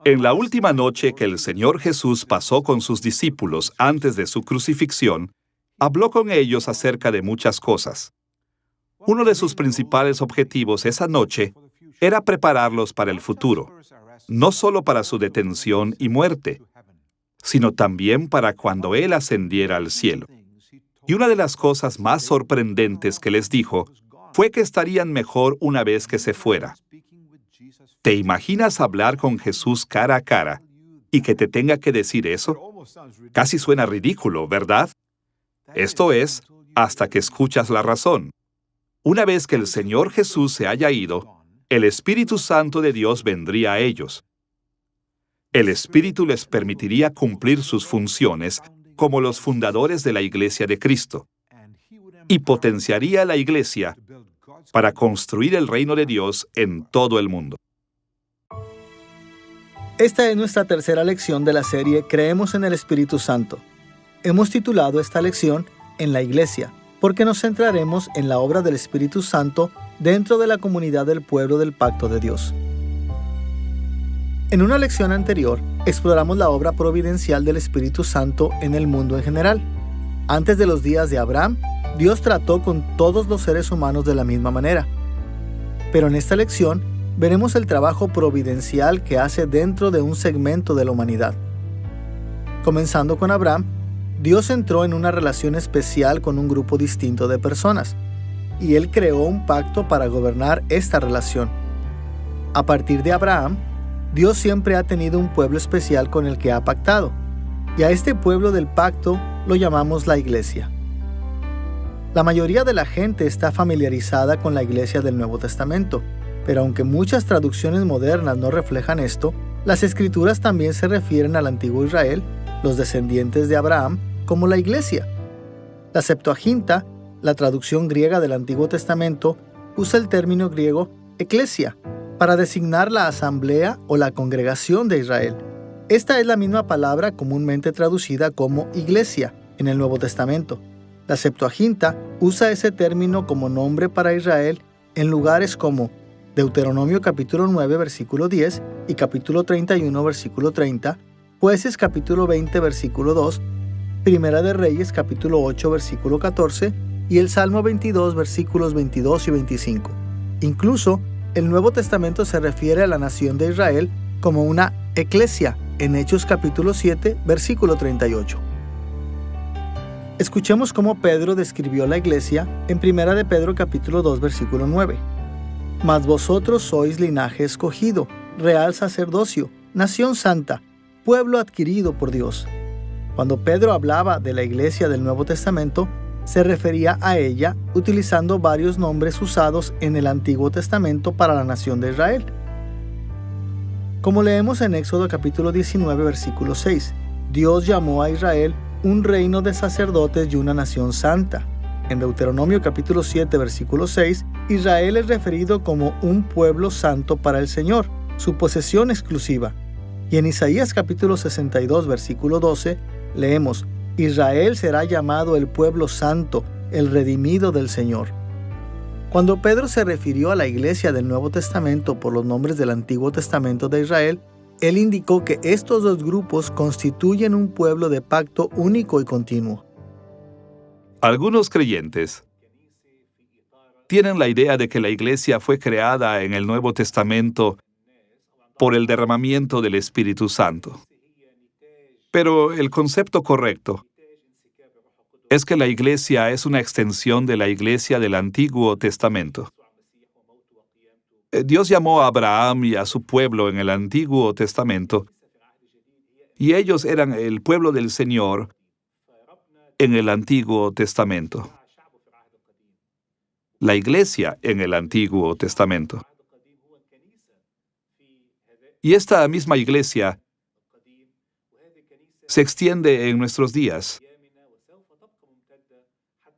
En la última noche que el Señor Jesús pasó con sus discípulos antes de su crucifixión, habló con ellos acerca de muchas cosas. Uno de sus principales objetivos esa noche era prepararlos para el futuro, no solo para su detención y muerte, sino también para cuando Él ascendiera al cielo. Y una de las cosas más sorprendentes que les dijo fue que estarían mejor una vez que se fuera. ¿Te imaginas hablar con Jesús cara a cara y que te tenga que decir eso? Casi suena ridículo, ¿verdad? Esto es, hasta que escuchas la razón. Una vez que el Señor Jesús se haya ido, el Espíritu Santo de Dios vendría a ellos. El Espíritu les permitiría cumplir sus funciones como los fundadores de la Iglesia de Cristo y potenciaría la Iglesia para construir el reino de Dios en todo el mundo. Esta es nuestra tercera lección de la serie Creemos en el Espíritu Santo. Hemos titulado esta lección En la Iglesia, porque nos centraremos en la obra del Espíritu Santo dentro de la comunidad del pueblo del pacto de Dios. En una lección anterior, exploramos la obra providencial del Espíritu Santo en el mundo en general. Antes de los días de Abraham, Dios trató con todos los seres humanos de la misma manera. Pero en esta lección, veremos el trabajo providencial que hace dentro de un segmento de la humanidad. Comenzando con Abraham, Dios entró en una relación especial con un grupo distinto de personas, y Él creó un pacto para gobernar esta relación. A partir de Abraham, Dios siempre ha tenido un pueblo especial con el que ha pactado, y a este pueblo del pacto lo llamamos la Iglesia. La mayoría de la gente está familiarizada con la Iglesia del Nuevo Testamento, pero aunque muchas traducciones modernas no reflejan esto, las Escrituras también se refieren al antiguo Israel, los descendientes de Abraham, como la Iglesia. La Septuaginta, la traducción griega del Antiguo Testamento, usa el término griego eklesia para designar la asamblea o la congregación de Israel. Esta es la misma palabra comúnmente traducida como iglesia en el Nuevo Testamento. La Septuaginta usa ese término como nombre para Israel en lugares como Deuteronomio capítulo 9 versículo 10 y capítulo 31 versículo 30, Jueces capítulo 20 versículo 2, Primera de Reyes capítulo 8 versículo 14 y el Salmo 22 versículos 22 y 25. Incluso el Nuevo Testamento se refiere a la nación de Israel como una eclesia en Hechos capítulo 7 versículo 38. Escuchemos cómo Pedro describió la iglesia en Primera de Pedro capítulo 2 versículo 9. Mas vosotros sois linaje escogido, real sacerdocio, nación santa, pueblo adquirido por Dios. Cuando Pedro hablaba de la iglesia del Nuevo Testamento, se refería a ella utilizando varios nombres usados en el Antiguo Testamento para la nación de Israel. Como leemos en Éxodo capítulo 19 versículo 6, Dios llamó a Israel un reino de sacerdotes y una nación santa. En Deuteronomio capítulo 7 versículo 6, Israel es referido como un pueblo santo para el Señor, su posesión exclusiva. Y en Isaías capítulo 62 versículo 12, leemos: Israel será llamado el pueblo santo, el redimido del Señor. Cuando Pedro se refirió a la iglesia del Nuevo Testamento por los nombres del Antiguo Testamento de Israel, él indicó que estos dos grupos constituyen un pueblo de pacto único y continuo. Algunos creyentes tienen la idea de que la Iglesia fue creada en el Nuevo Testamento por el derramamiento del Espíritu Santo. Pero el concepto correcto es que la Iglesia es una extensión de la Iglesia del Antiguo Testamento. Dios llamó a Abraham y a su pueblo en el Antiguo Testamento, y ellos eran el pueblo del Señor en el Antiguo Testamento. La Iglesia en el Antiguo Testamento. Y esta misma Iglesia se extiende en nuestros días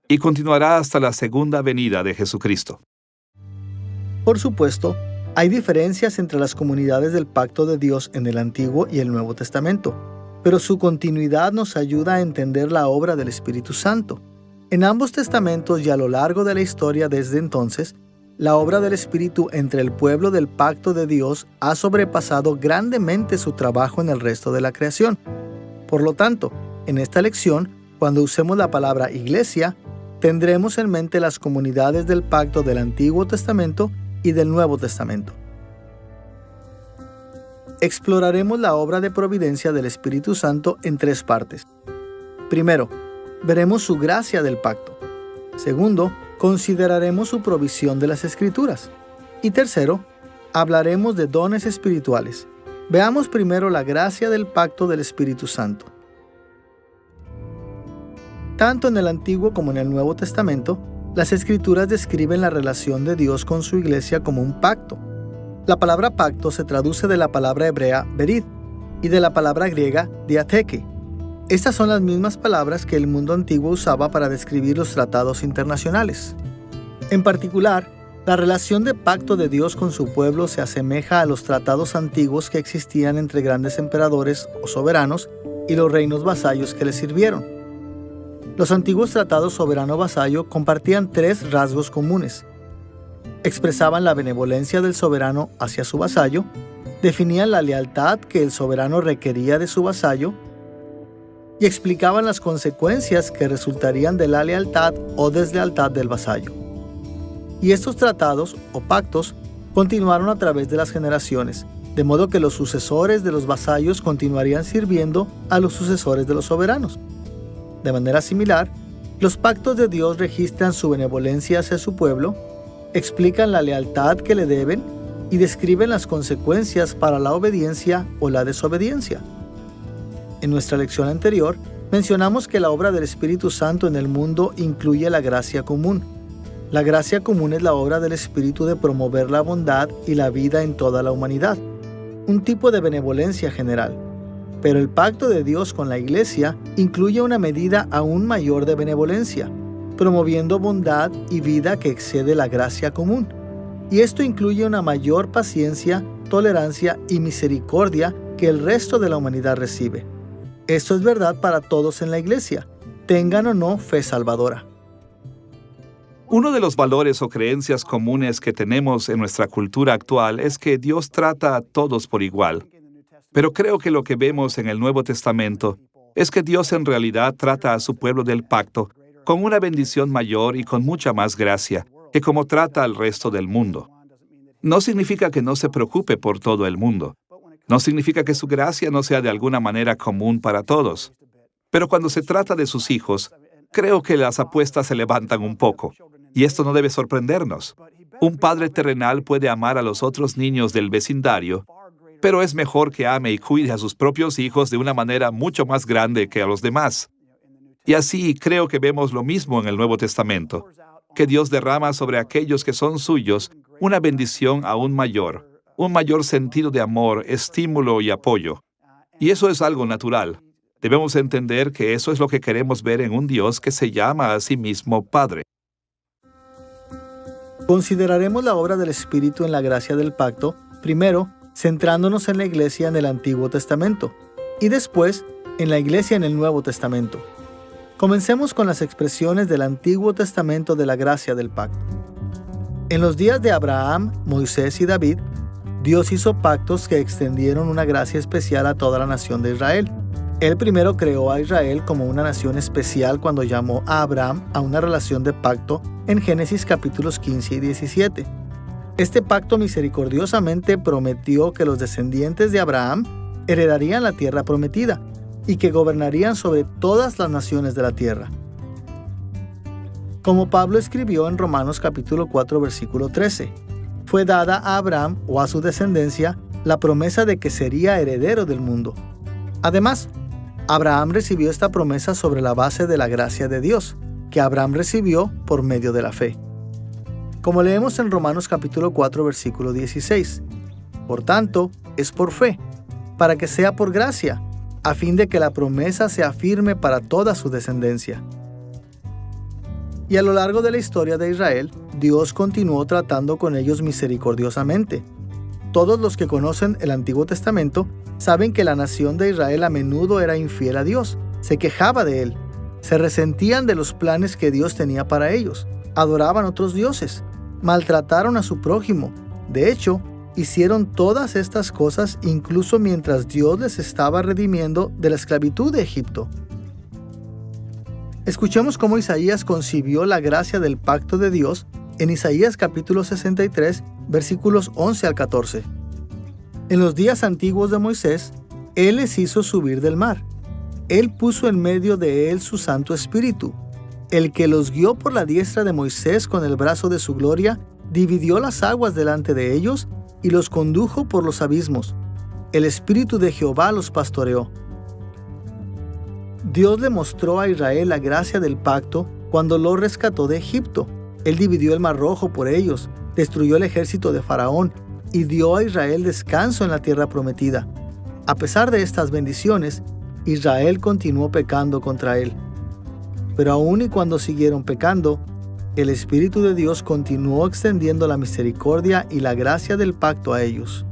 y continuará hasta la segunda venida de Jesucristo. Por supuesto, hay diferencias entre las comunidades del pacto de Dios en el Antiguo y el Nuevo Testamento, pero su continuidad nos ayuda a entender la obra del Espíritu Santo. En ambos testamentos y a lo largo de la historia desde entonces, La obra del Espíritu entre el pueblo del pacto de Dios ha sobrepasado grandemente su trabajo en el resto de la creación. Por lo tanto, en esta lección, cuando usemos la palabra iglesia, tendremos en mente las comunidades del pacto del Antiguo Testamento y del Nuevo Testamento. Exploraremos la obra de providencia del Espíritu Santo en 3 partes. Primero, veremos su gracia del pacto. Segundo, consideraremos su provisión de las Escrituras. Y tercero, hablaremos de dones espirituales. Veamos primero la gracia del pacto del Espíritu Santo. Tanto en el Antiguo como en el Nuevo Testamento, las Escrituras describen la relación de Dios con su iglesia como un pacto. La palabra pacto se traduce de la palabra hebrea berit y de la palabra griega diatheke. Estas son las mismas palabras que el mundo antiguo usaba para describir los tratados internacionales. En particular, la relación de pacto de Dios con su pueblo se asemeja a los tratados antiguos que existían entre grandes emperadores o soberanos y los reinos vasallos que les sirvieron. Los antiguos tratados soberano-vasallo compartían 3 rasgos comunes. Expresaban la benevolencia del soberano hacia su vasallo, definían la lealtad que el soberano requería de su vasallo y explicaban las consecuencias que resultarían de la lealtad o deslealtad del vasallo. Y estos tratados o pactos continuaron a través de las generaciones, de modo que los sucesores de los vasallos continuarían sirviendo a los sucesores de los soberanos. De manera similar, los pactos de Dios registran su benevolencia hacia su pueblo, explican la lealtad que le deben y describen las consecuencias para la obediencia o la desobediencia. En nuestra lección anterior, mencionamos que la obra del Espíritu Santo en el mundo incluye la gracia común. La gracia común es la obra del Espíritu de promover la bondad y la vida en toda la humanidad, un tipo de benevolencia general. Pero el pacto de Dios con la Iglesia incluye una medida aún mayor de benevolencia, promoviendo bondad y vida que excede la gracia común. Y esto incluye una mayor paciencia, tolerancia y misericordia que el resto de la humanidad recibe. Esto es verdad para todos en la Iglesia, tengan o no fe salvadora. Uno de los valores o creencias comunes que tenemos en nuestra cultura actual es que Dios trata a todos por igual. Pero creo que lo que vemos en el Nuevo Testamento es que Dios en realidad trata a su pueblo del pacto con una bendición mayor y con mucha más gracia que como trata al resto del mundo. No significa que no se preocupe por todo el mundo. No significa que su gracia no sea de alguna manera común para todos. Pero cuando se trata de sus hijos, creo que las apuestas se levantan un poco. Y esto no debe sorprendernos. Un padre terrenal puede amar a los otros niños del vecindario, pero es mejor que ame y cuide a sus propios hijos de una manera mucho más grande que a los demás. Y así creo que vemos lo mismo en el Nuevo Testamento, que Dios derrama sobre aquellos que son suyos una bendición aún mayor, un mayor sentido de amor, estímulo y apoyo. Y eso es algo natural. Debemos entender que eso es lo que queremos ver en un Dios que se llama a sí mismo Padre. Consideraremos la obra del Espíritu en la gracia del pacto, primero centrándonos en la Iglesia en el Antiguo Testamento, y después en la Iglesia en el Nuevo Testamento. Comencemos con las expresiones del Antiguo Testamento de la gracia del pacto. En los días de Abraham, Moisés y David, Dios hizo pactos que extendieron una gracia especial a toda la nación de Israel. Él primero creó a Israel como una nación especial cuando llamó a Abraham a una relación de pacto en Génesis capítulos 15 y 17. Este pacto misericordiosamente prometió que los descendientes de Abraham heredarían la tierra prometida y que gobernarían sobre todas las naciones de la tierra. Como Pablo escribió en Romanos capítulo 4 versículo 13, fue dada a Abraham o a su descendencia la promesa de que sería heredero del mundo. Además, Abraham recibió esta promesa sobre la base de la gracia de Dios, que Abraham recibió por medio de la fe. Como leemos en Romanos capítulo 4 versículo 16, por tanto, es por fe, para que sea por gracia, a fin de que la promesa sea firme para toda su descendencia. Y a lo largo de la historia de Israel, Dios continuó tratando con ellos misericordiosamente. Todos los que conocen el Antiguo Testamento saben que la nación de Israel a menudo era infiel a Dios, se quejaba de él, se resentían de los planes que Dios tenía para ellos, adoraban otros dioses, maltrataron a su prójimo. De hecho, hicieron todas estas cosas incluso mientras Dios les estaba redimiendo de la esclavitud de Egipto. Escuchemos cómo Isaías concibió la gracia del pacto de Dios en Isaías capítulo 63, versículos 11 al 14. En los días antiguos de Moisés, Él les hizo subir del mar. Él puso en medio de él su Santo Espíritu. El que los guió por la diestra de Moisés con el brazo de su gloria, dividió las aguas delante de ellos y los condujo por los abismos. El Espíritu de Jehová los pastoreó. Dios le mostró a Israel la gracia del pacto cuando lo rescató de Egipto. Él dividió el Mar Rojo por ellos, destruyó el ejército de Faraón y dio a Israel descanso en la tierra prometida. A pesar de estas bendiciones, Israel continuó pecando contra él. Pero aun y cuando siguieron pecando, el Espíritu de Dios continuó extendiendo la misericordia y la gracia del pacto a ellos.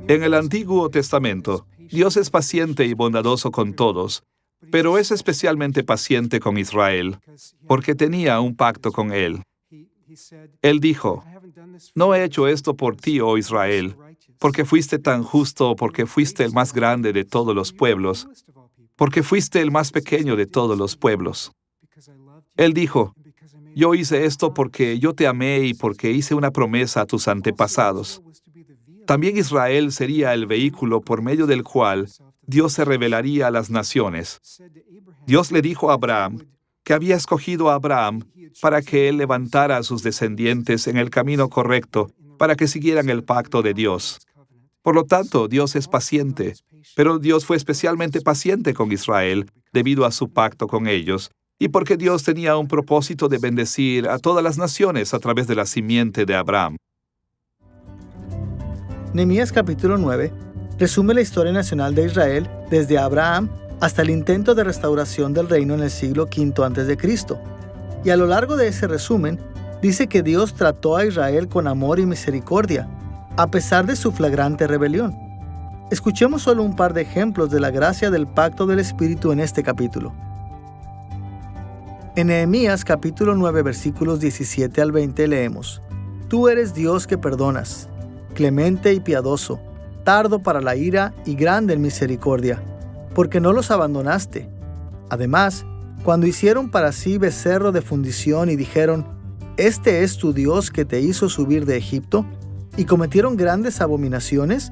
En el Antiguo Testamento, Dios es paciente y bondadoso con todos, pero es especialmente paciente con Israel, porque tenía un pacto con él. Él dijo: «No he hecho esto por ti, oh Israel, porque fuiste tan justo, porque fuiste el más grande de todos los pueblos, porque fuiste el más pequeño de todos los pueblos». Él dijo: «Yo hice esto porque yo te amé y porque hice una promesa a tus antepasados». También Israel sería el vehículo por medio del cual Dios se revelaría a las naciones. Dios le dijo a Abraham que había escogido a Abraham para que él levantara a sus descendientes en el camino correcto, para que siguieran el pacto de Dios. Por lo tanto, Dios es paciente, pero Dios fue especialmente paciente con Israel debido a su pacto con ellos, y porque Dios tenía un propósito de bendecir a todas las naciones a través de la simiente de Abraham. Nehemías capítulo 9 resume la historia nacional de Israel desde Abraham hasta el intento de restauración del reino en el siglo V a.C. Y a lo largo de ese resumen, dice que Dios trató a Israel con amor y misericordia, a pesar de su flagrante rebelión. Escuchemos solo un par de ejemplos de la gracia del pacto del Espíritu en este capítulo. En Nehemías capítulo 9 versículos 17 al 20 leemos: «Tú eres Dios que perdonas, clemente y piadoso, tardo para la ira y grande en misericordia, porque no los abandonaste. Además, cuando hicieron para sí becerro de fundición y dijeron: ¿Este es tu Dios que te hizo subir de Egipto?, y cometieron grandes abominaciones,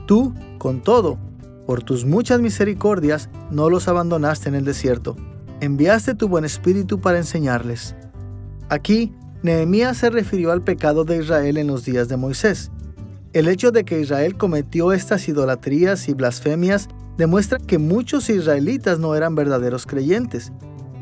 tú, con todo, por tus muchas misericordias, no los abandonaste en el desierto. Enviaste tu buen espíritu para enseñarles». Aquí, Nehemías se refirió al pecado de Israel en los días de Moisés. El hecho de que Israel cometió estas idolatrías y blasfemias demuestra que muchos israelitas no eran verdaderos creyentes,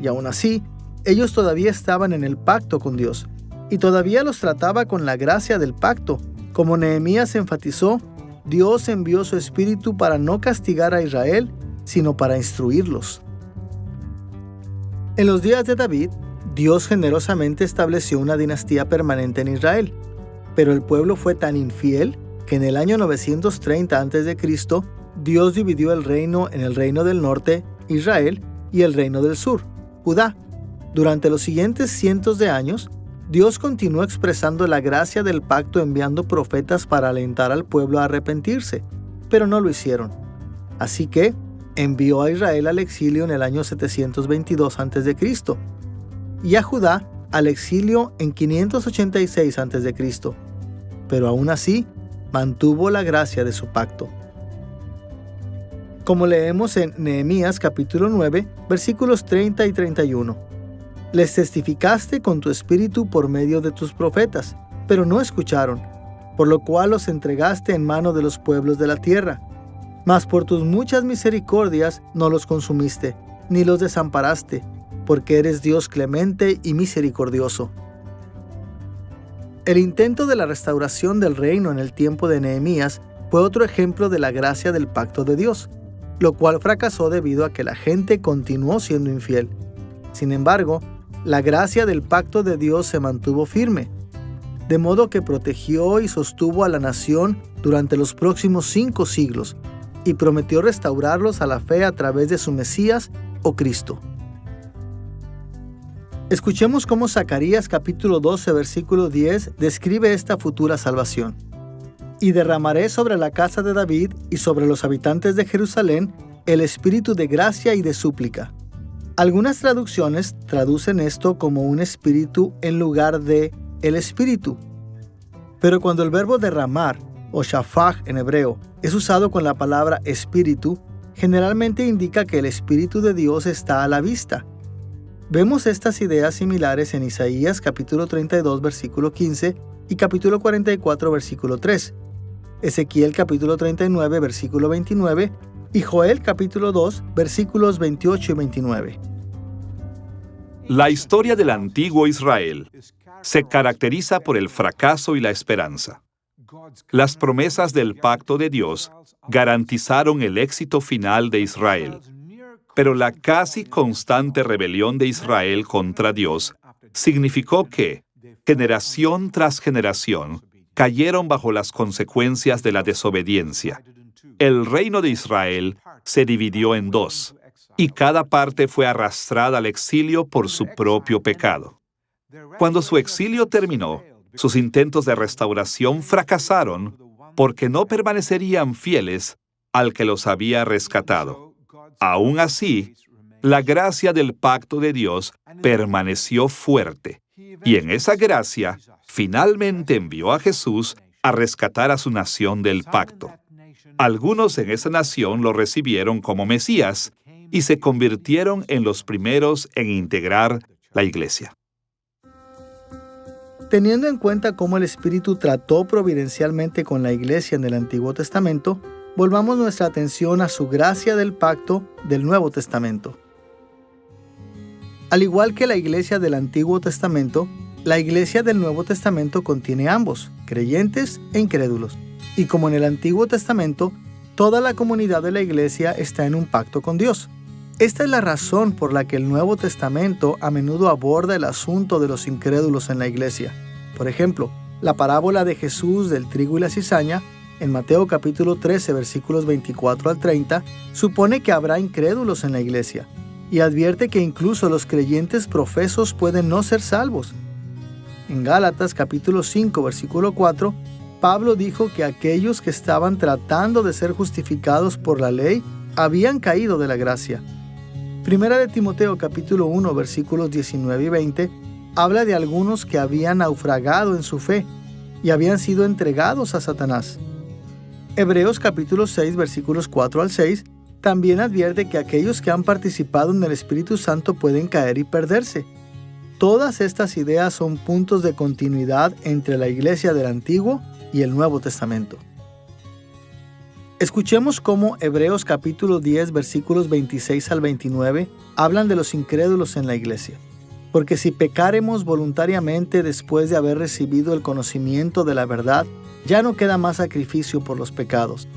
y aún así, ellos todavía estaban en el pacto con Dios, y todavía los trataba con la gracia del pacto. Como Nehemías enfatizó, Dios envió su espíritu para no castigar a Israel, sino para instruirlos. En los días de David, Dios generosamente estableció una dinastía permanente en Israel, pero el pueblo fue tan infiel que en el año 930 a.C., Dios dividió el reino en el reino del norte, Israel, y el reino del sur, Judá. Durante los siguientes cientos de años, Dios continuó expresando la gracia del pacto enviando profetas para alentar al pueblo a arrepentirse, pero no lo hicieron. Así que envió a Israel al exilio en el año 722 a.C. y a Judá al exilio en 586 a.C., pero aún así mantuvo la gracia de su pacto. Como leemos en Nehemías capítulo 9, versículos 30 y 31. «Les testificaste con tu espíritu por medio de tus profetas, pero no escucharon, por lo cual los entregaste en mano de los pueblos de la tierra. Mas por tus muchas misericordias no los consumiste, ni los desamparaste, porque eres Dios clemente y misericordioso». El intento de la restauración del reino en el tiempo de Nehemías fue otro ejemplo de la gracia del pacto de Dios, lo cual fracasó debido a que la gente continuó siendo infiel. Sin embargo, la gracia del pacto de Dios se mantuvo firme, de modo que protegió y sostuvo a la nación durante los próximos 5 siglos y prometió restaurarlos a la fe a través de su Mesías o Cristo. Escuchemos cómo Zacarías capítulo 12, versículo 10 describe esta futura salvación. Y derramaré sobre la casa de David y sobre los habitantes de Jerusalén el espíritu de gracia y de súplica. Algunas traducciones traducen esto como un espíritu en lugar de el espíritu. Pero cuando el verbo derramar, o shafach en hebreo, es usado con la palabra espíritu, generalmente indica que el Espíritu de Dios está a la vista. Vemos estas ideas similares en Isaías capítulo 32, versículo 15 y capítulo 44, versículo 3, Ezequiel capítulo 39, versículo 29 y Joel capítulo 2, versículos 28 y 29. La historia del antiguo Israel se caracteriza por el fracaso y la esperanza. Las promesas del pacto de Dios garantizaron el éxito final de Israel, pero la casi constante rebelión de Israel contra Dios significó que, generación tras generación, cayeron bajo las consecuencias de la desobediencia. El reino de Israel se dividió en dos, y cada parte fue arrastrada al exilio por su propio pecado. Cuando su exilio terminó, sus intentos de restauración fracasaron porque no permanecerían fieles al que los había rescatado. Aún así, la gracia del pacto de Dios permaneció fuerte, y en esa gracia finalmente envió a Jesús a rescatar a su nación del pacto. Algunos en esa nación lo recibieron como Mesías y se convirtieron en los primeros en integrar la iglesia. Teniendo en cuenta cómo el Espíritu trató providencialmente con la iglesia en el Antiguo Testamento, volvamos nuestra atención a su gracia del pacto del Nuevo Testamento. Al igual que la iglesia del Antiguo Testamento, la iglesia del Nuevo Testamento contiene ambos, creyentes e incrédulos. Y como en el Antiguo Testamento, toda la comunidad de la iglesia está en un pacto con Dios. Esta es la razón por la que el Nuevo Testamento a menudo aborda el asunto de los incrédulos en la iglesia. Por ejemplo, la parábola de Jesús del trigo y la cizaña, en Mateo capítulo 13, versículos 24 al 30, supone que habrá incrédulos en la iglesia, y advierte que incluso los creyentes profesos pueden no ser salvos. En Gálatas capítulo 5, versículo 4, Pablo dijo que aquellos que estaban tratando de ser justificados por la ley habían caído de la gracia. Primera de Timoteo capítulo 1 versículos 19 y 20 habla de algunos que habían naufragado en su fe y habían sido entregados a Satanás. Hebreos capítulo 6 versículos 4 al 6 también advierte que aquellos que han participado en el Espíritu Santo pueden caer y perderse. Todas estas ideas son puntos de continuidad entre la iglesia del Antiguo y el Nuevo Testamento. Escuchemos cómo Hebreos capítulo 10, versículos 26 al 29 hablan de los incrédulos en la iglesia. Porque si pecáremos voluntariamente después de haber recibido el conocimiento de la verdad, ya no queda más sacrificio por los pecados.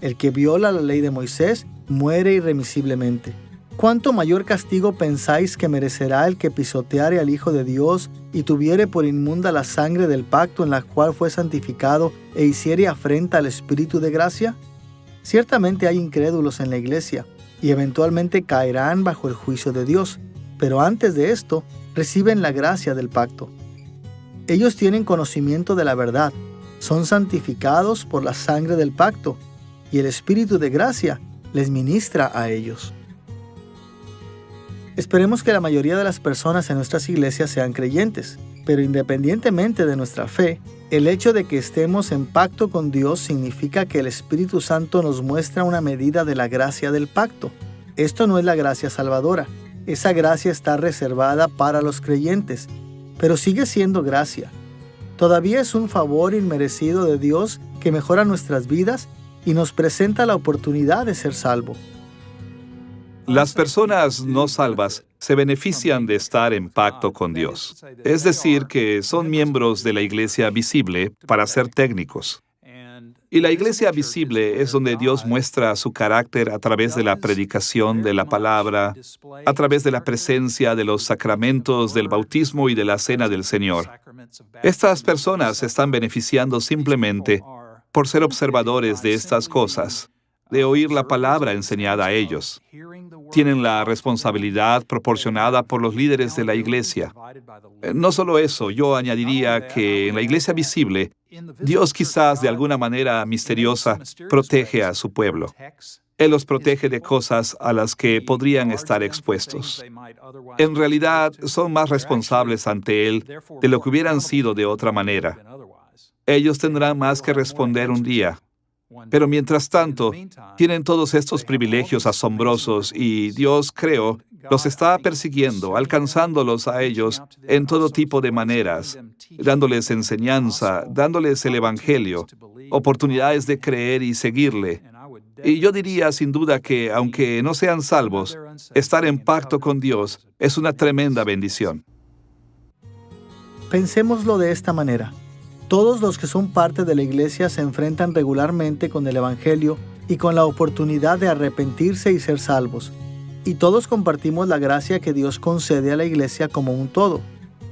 El que viola la ley de Moisés muere irremisiblemente. ¿Cuánto mayor castigo pensáis que merecerá el que pisoteare al Hijo de Dios y tuviere por inmunda la sangre del pacto en la cual fue santificado e hiciere afrenta al Espíritu de gracia? Ciertamente hay incrédulos en la iglesia y eventualmente caerán bajo el juicio de Dios, pero antes de esto reciben la gracia del pacto. Ellos tienen conocimiento de la verdad, son santificados por la sangre del pacto y el Espíritu de gracia les ministra a ellos. Esperemos que la mayoría de las personas en nuestras iglesias sean creyentes, pero independientemente de nuestra fe, el hecho de que estemos en pacto con Dios significa que el Espíritu Santo nos muestra una medida de la gracia del pacto. Esto no es la gracia salvadora. Esa gracia está reservada para los creyentes, pero sigue siendo gracia. Todavía es un favor inmerecido de Dios que mejora nuestras vidas y nos presenta la oportunidad de ser salvo. Las personas no salvas se benefician de estar en pacto con Dios. Es decir, que son miembros de la iglesia visible para ser técnicos. Y la iglesia visible es donde Dios muestra su carácter a través de la predicación de la palabra, a través de la presencia de los sacramentos del bautismo y de la cena del Señor. Estas personas se están beneficiando simplemente por ser observadores de estas cosas. de oír la palabra enseñada a ellos. Tienen la responsabilidad proporcionada por los líderes de la iglesia. No solo eso, yo añadiría que en la iglesia visible, Dios quizás de alguna manera misteriosa protege a su pueblo. Él los protege de cosas a las que podrían estar expuestos. En realidad, son más responsables ante Él de lo que hubieran sido de otra manera. Ellos tendrán más que responder un día. Pero mientras tanto, tienen todos estos privilegios asombrosos y Dios, creo, los está persiguiendo, alcanzándolos a ellos en todo tipo de maneras, dándoles enseñanza, dándoles el Evangelio, oportunidades de creer y seguirle. Y yo diría sin duda que, aunque no sean salvos, estar en pacto con Dios es una tremenda bendición. Pensémoslo de esta manera. Todos los que son parte de la iglesia se enfrentan regularmente con el Evangelio y con la oportunidad de arrepentirse y ser salvos. Y todos compartimos la gracia que Dios concede a la iglesia como un todo,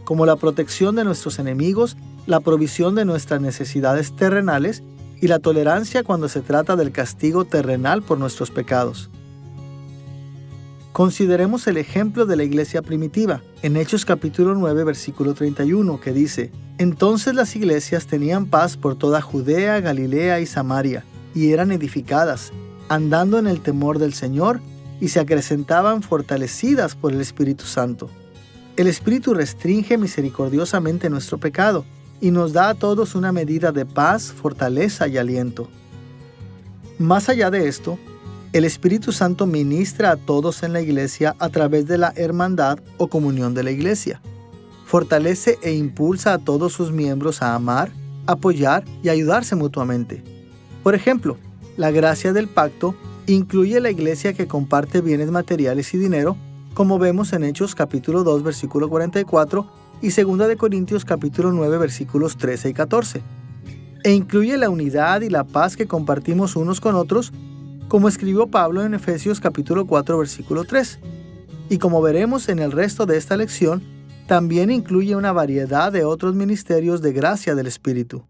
como la protección de nuestros enemigos, la provisión de nuestras necesidades terrenales y la tolerancia cuando se trata del castigo terrenal por nuestros pecados. Consideremos el ejemplo de la iglesia primitiva, en Hechos capítulo 9, versículo 31, que dice: Entonces las iglesias tenían paz por toda Judea, Galilea y Samaria, y eran edificadas, andando en el temor del Señor, y se acrecentaban fortalecidas por el Espíritu Santo. El Espíritu restringe misericordiosamente nuestro pecado, y nos da a todos una medida de paz, fortaleza y aliento. Más allá de esto, el Espíritu Santo ministra a todos en la iglesia a través de la hermandad o comunión de la iglesia. Fortalece e impulsa a todos sus miembros a amar, apoyar y ayudarse mutuamente. Por ejemplo, la gracia del pacto incluye la iglesia que comparte bienes materiales y dinero, como vemos en Hechos capítulo 2, versículo 44 y 2 Corintios capítulo 9, versículos 13 y 14. E incluye la unidad y la paz que compartimos unos con otros, como escribió Pablo en Efesios capítulo 4, versículo 3. Y como veremos en el resto de esta lección, también incluye una variedad de otros ministerios de gracia del Espíritu.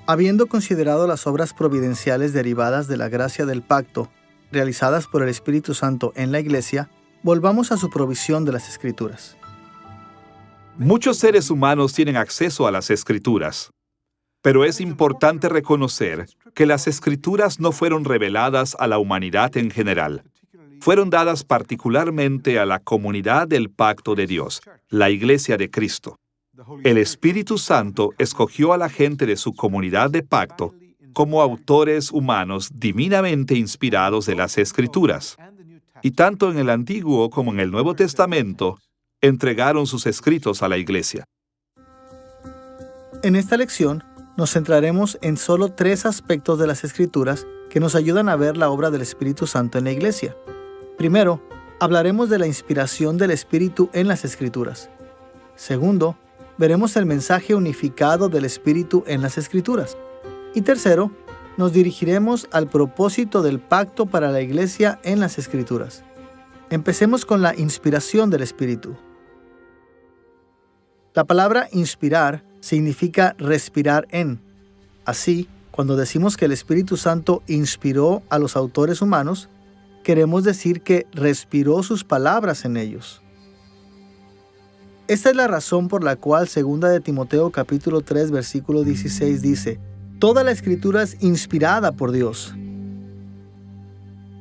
Habiendo considerado las obras providenciales derivadas de la gracia del pacto, realizadas por el Espíritu Santo en la Iglesia, volvamos a su provisión de las Escrituras. Muchos seres humanos tienen acceso a las Escrituras, pero es importante reconocer que las Escrituras no fueron reveladas a la humanidad en general. Fueron dadas particularmente a la comunidad del pacto de Dios, la Iglesia de Cristo. El Espíritu Santo escogió a la gente de su comunidad de pacto como autores humanos divinamente inspirados de las Escrituras. Y tanto en el Antiguo como en el Nuevo Testamento, entregaron sus escritos a la Iglesia. En esta lección, nos centraremos en solo 3 aspectos de las Escrituras que nos ayudan a ver la obra del Espíritu Santo en la Iglesia. Primero, hablaremos de la inspiración del Espíritu en las Escrituras. Segundo, veremos el mensaje unificado del Espíritu en las Escrituras. Y tercero, nos dirigiremos al propósito del pacto para la Iglesia en las Escrituras. Empecemos con la inspiración del Espíritu. La palabra inspirar significa respirar en. Así, cuando decimos que el Espíritu Santo inspiró a los autores humanos, queremos decir que respiró sus palabras en ellos. Esta es la razón por la cual 2 de Timoteo capítulo 3 versículo 16 dice: Toda la Escritura es inspirada por Dios.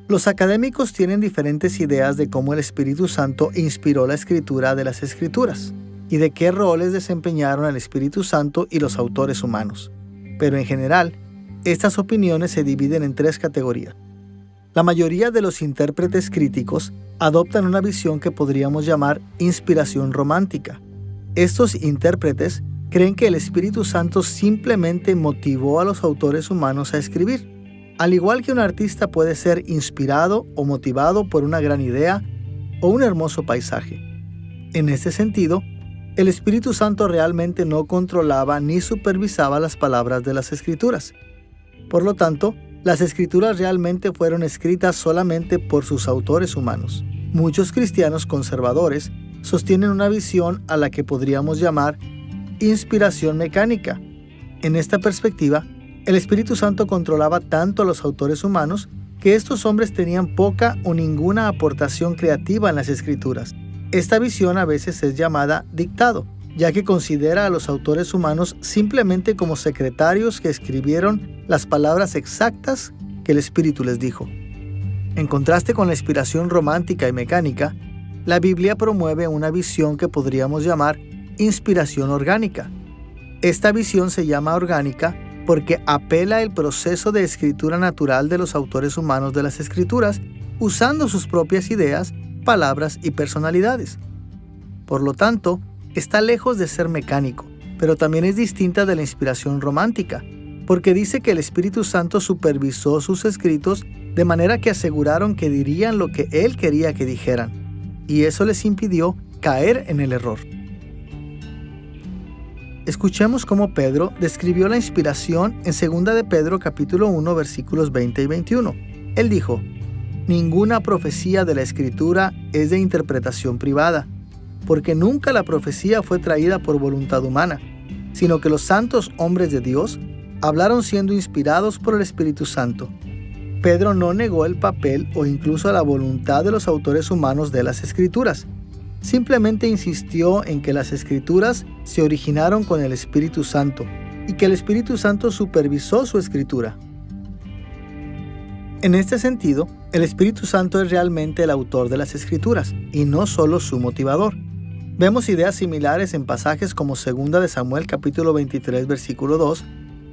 Los académicos tienen diferentes ideas de cómo el Espíritu Santo inspiró la escritura de las Escrituras y de qué roles desempeñaron el Espíritu Santo y los autores humanos. Pero en general, estas opiniones se dividen en 3 categorías. La mayoría de los intérpretes críticos adoptan una visión que podríamos llamar inspiración romántica. Estos intérpretes creen que el Espíritu Santo simplemente motivó a los autores humanos a escribir, al igual que un artista puede ser inspirado o motivado por una gran idea o un hermoso paisaje. En este sentido, el Espíritu Santo realmente no controlaba ni supervisaba las palabras de las Escrituras. Por lo tanto, las Escrituras realmente fueron escritas solamente por sus autores humanos. Muchos cristianos conservadores sostienen una visión a la que podríamos llamar inspiración mecánica. En esta perspectiva, El Espíritu Santo controlaba tanto a los autores humanos que estos hombres tenían poca o ninguna aportación creativa en las Escrituras. Esta visión a veces es llamada dictado, ya que considera a los autores humanos simplemente como secretarios que escribieron las palabras exactas que el Espíritu les dijo. En contraste con la inspiración romántica y mecánica, la Biblia promueve una visión que podríamos llamar inspiración orgánica. Esta visión se llama orgánica porque apela al proceso de escritura natural de los autores humanos de las Escrituras, usando sus propias ideas, palabras y personalidades. Por lo tanto, está lejos de ser mecánico, pero también es distinta de la inspiración romántica, porque dice que el Espíritu Santo supervisó sus escritos de manera que aseguraron que dirían lo que Él quería que dijeran, y eso les impidió caer en el error. Escuchemos cómo Pedro describió la inspiración en 2 de Pedro capítulo 1 versículos 20 y 21. Él dijo: «Ninguna profecía de la Escritura es de interpretación privada, porque nunca la profecía fue traída por voluntad humana, sino que los santos hombres de Dios hablaron siendo inspirados por el Espíritu Santo». Pedro no negó el papel o incluso la voluntad de los autores humanos de las Escrituras. Simplemente insistió en que las Escrituras se originaron con el Espíritu Santo y que el Espíritu Santo supervisó su escritura. En este sentido, el Espíritu Santo es realmente el autor de las Escrituras y no solo su motivador. Vemos ideas similares en pasajes como 2 de Samuel capítulo 23 versículo 2,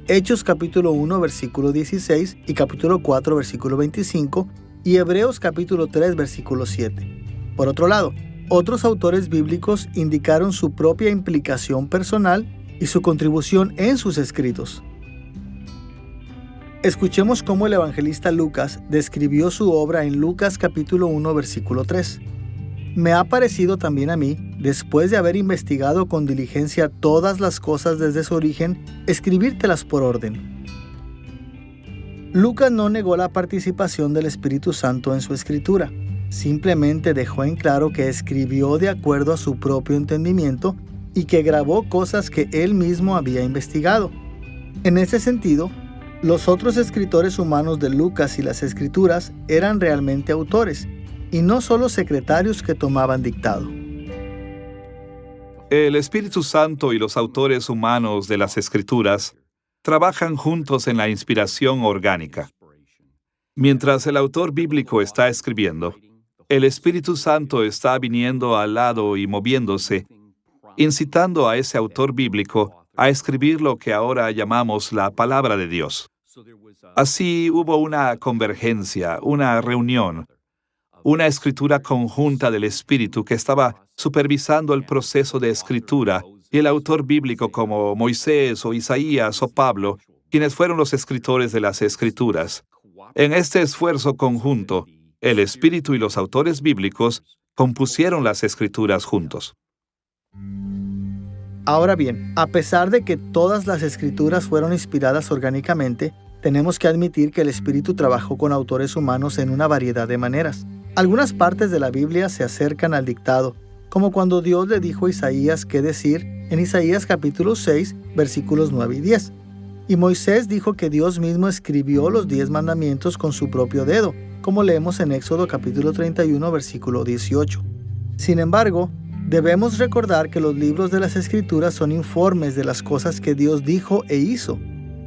Hechos capítulo 1 versículo 16 y capítulo 4 versículo 25 y Hebreos capítulo 3 versículo 7. Por otro lado, otros autores bíblicos indicaron su propia implicación personal y su contribución en sus escritos. Escuchemos cómo el evangelista Lucas describió su obra en Lucas capítulo 1 versículo 3. «Me ha parecido también a mí, después de haber investigado con diligencia todas las cosas desde su origen, escribírtelas por orden». Lucas no negó la participación del Espíritu Santo en su escritura. Simplemente dejó en claro que escribió de acuerdo a su propio entendimiento y que grabó cosas que él mismo había investigado. En ese sentido, los otros escritores humanos de Lucas y las Escrituras eran realmente autores, y no solo secretarios que tomaban dictado. El Espíritu Santo y los autores humanos de las Escrituras trabajan juntos en la inspiración orgánica. Mientras el autor bíblico está escribiendo, el Espíritu Santo está viniendo al lado y moviéndose, incitando a ese autor bíblico a escribir lo que ahora llamamos la palabra de Dios. Así hubo una convergencia, una reunión, una escritura conjunta del Espíritu que estaba supervisando el proceso de escritura, y el autor bíblico como Moisés o Isaías o Pablo, quienes fueron los escritores de las Escrituras. En este esfuerzo conjunto, el Espíritu y los autores bíblicos compusieron las Escrituras juntos. Ahora bien, a pesar de que todas las Escrituras fueron inspiradas orgánicamente, tenemos que admitir que el Espíritu trabajó con autores humanos en una variedad de maneras. Algunas partes de la Biblia se acercan al dictado, como cuando Dios le dijo a Isaías qué decir en Isaías capítulo 6, versículos 9 y 10. Y Moisés dijo que Dios mismo escribió los 10 mandamientos con su propio dedo, como leemos en Éxodo capítulo 31, versículo 18. Sin embargo, debemos recordar que los libros de las Escrituras son informes de las cosas que Dios dijo e hizo.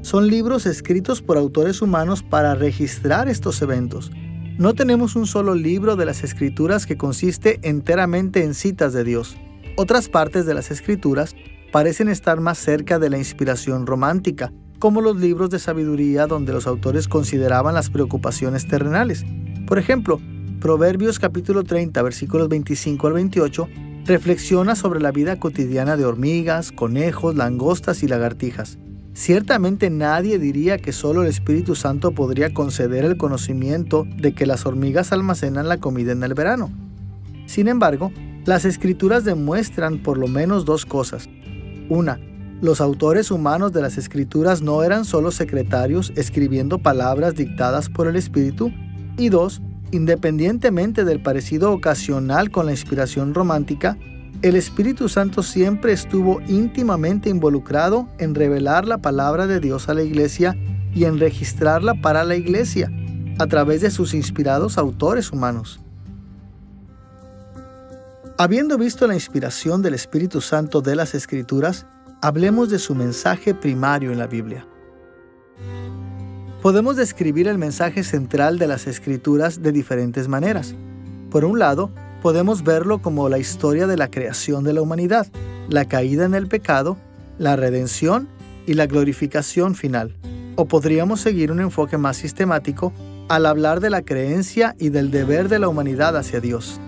Son libros escritos por autores humanos para registrar estos eventos. No tenemos un solo libro de las Escrituras que consiste enteramente en citas de Dios. Otras partes de las Escrituras parecen estar más cerca de la inspiración romántica, como los libros de sabiduría donde los autores consideraban las preocupaciones terrenales. Por ejemplo, Proverbios capítulo 30, versículos 25 al 28, reflexiona sobre la vida cotidiana de hormigas, conejos, langostas y lagartijas. Ciertamente nadie diría que solo el Espíritu Santo podría conceder el conocimiento de que las hormigas almacenan la comida en el verano. Sin embargo, las Escrituras demuestran por lo menos dos cosas. Una, los autores humanos de las Escrituras no eran solo secretarios escribiendo palabras dictadas por el Espíritu. Y dos, independientemente del parecido ocasional con la inspiración romántica, el Espíritu Santo siempre estuvo íntimamente involucrado en revelar la palabra de Dios a la iglesia y en registrarla para la Iglesia a través de sus inspirados autores humanos. Habiendo visto la inspiración del Espíritu Santo de las Escrituras, hablemos de su mensaje primario en la Biblia. Podemos describir el mensaje central de las Escrituras de diferentes maneras. Por un lado, podemos verlo como la historia de la creación de la humanidad, la caída en el pecado, la redención y la glorificación final. O podríamos seguir un enfoque más sistemático al hablar de la creencia y del deber de la humanidad hacia Dios.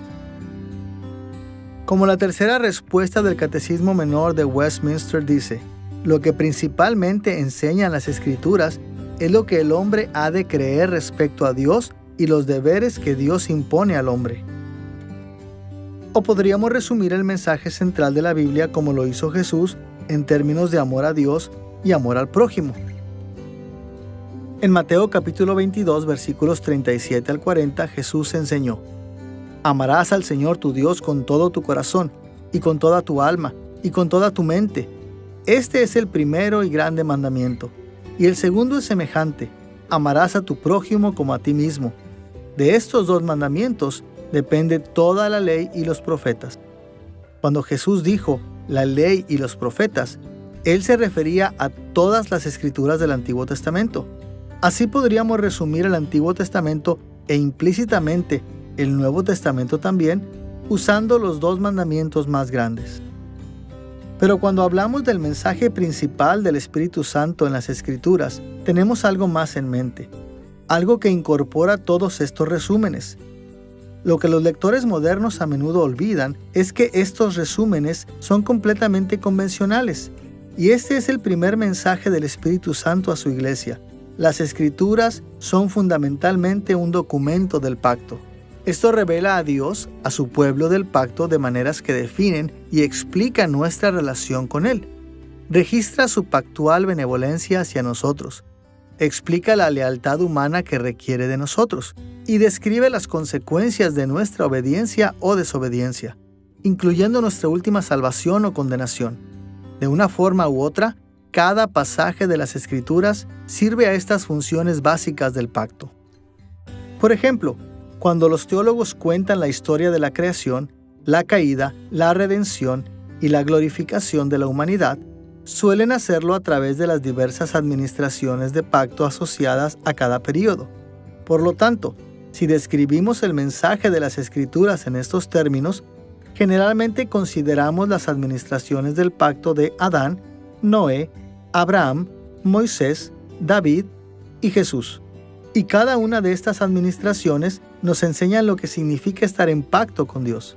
Como la tercera respuesta del Catecismo Menor de Westminster dice, lo que principalmente enseñan las Escrituras es lo que el hombre ha de creer respecto a Dios y los deberes que Dios impone al hombre. O podríamos resumir el mensaje central de la Biblia como lo hizo Jesús en términos de amor a Dios y amor al prójimo. En Mateo capítulo 22, versículos 37 al 40, Jesús enseñó: amarás al Señor tu Dios con todo tu corazón, y con toda tu alma, y con toda tu mente. Este es el primero y grande mandamiento. Y el segundo es semejante: amarás a tu prójimo como a ti mismo. De estos dos mandamientos depende toda la ley y los profetas. Cuando Jesús dijo la ley y los profetas, Él se refería a todas las escrituras del Antiguo Testamento. Así podríamos resumir el Antiguo Testamento e implícitamente el Nuevo Testamento también, usando los dos mandamientos más grandes. Pero cuando hablamos del mensaje principal del Espíritu Santo en las Escrituras, tenemos algo más en mente, algo que incorpora todos estos resúmenes. Lo que los lectores modernos a menudo olvidan es que estos resúmenes son completamente convencionales, y este es el primer mensaje del Espíritu Santo a su iglesia. Las Escrituras son fundamentalmente un documento del pacto. Esto revela a Dios, a su pueblo del pacto, de maneras que definen y explican nuestra relación con Él. Registra su pactual benevolencia hacia nosotros. Explica la lealtad humana que requiere de nosotros y describe las consecuencias de nuestra obediencia o desobediencia, incluyendo nuestra última salvación o condenación. De una forma u otra, cada pasaje de las Escrituras sirve a estas funciones básicas del pacto. Por ejemplo, cuando los teólogos cuentan la historia de la creación, la caída, la redención y la glorificación de la humanidad, suelen hacerlo a través de las diversas administraciones de pacto asociadas a cada período. Por lo tanto, si describimos el mensaje de las Escrituras en estos términos, generalmente consideramos las administraciones del pacto de Adán, Noé, Abraham, Moisés, David y Jesús. Y cada una de estas administraciones nos enseña lo que significa estar en pacto con Dios.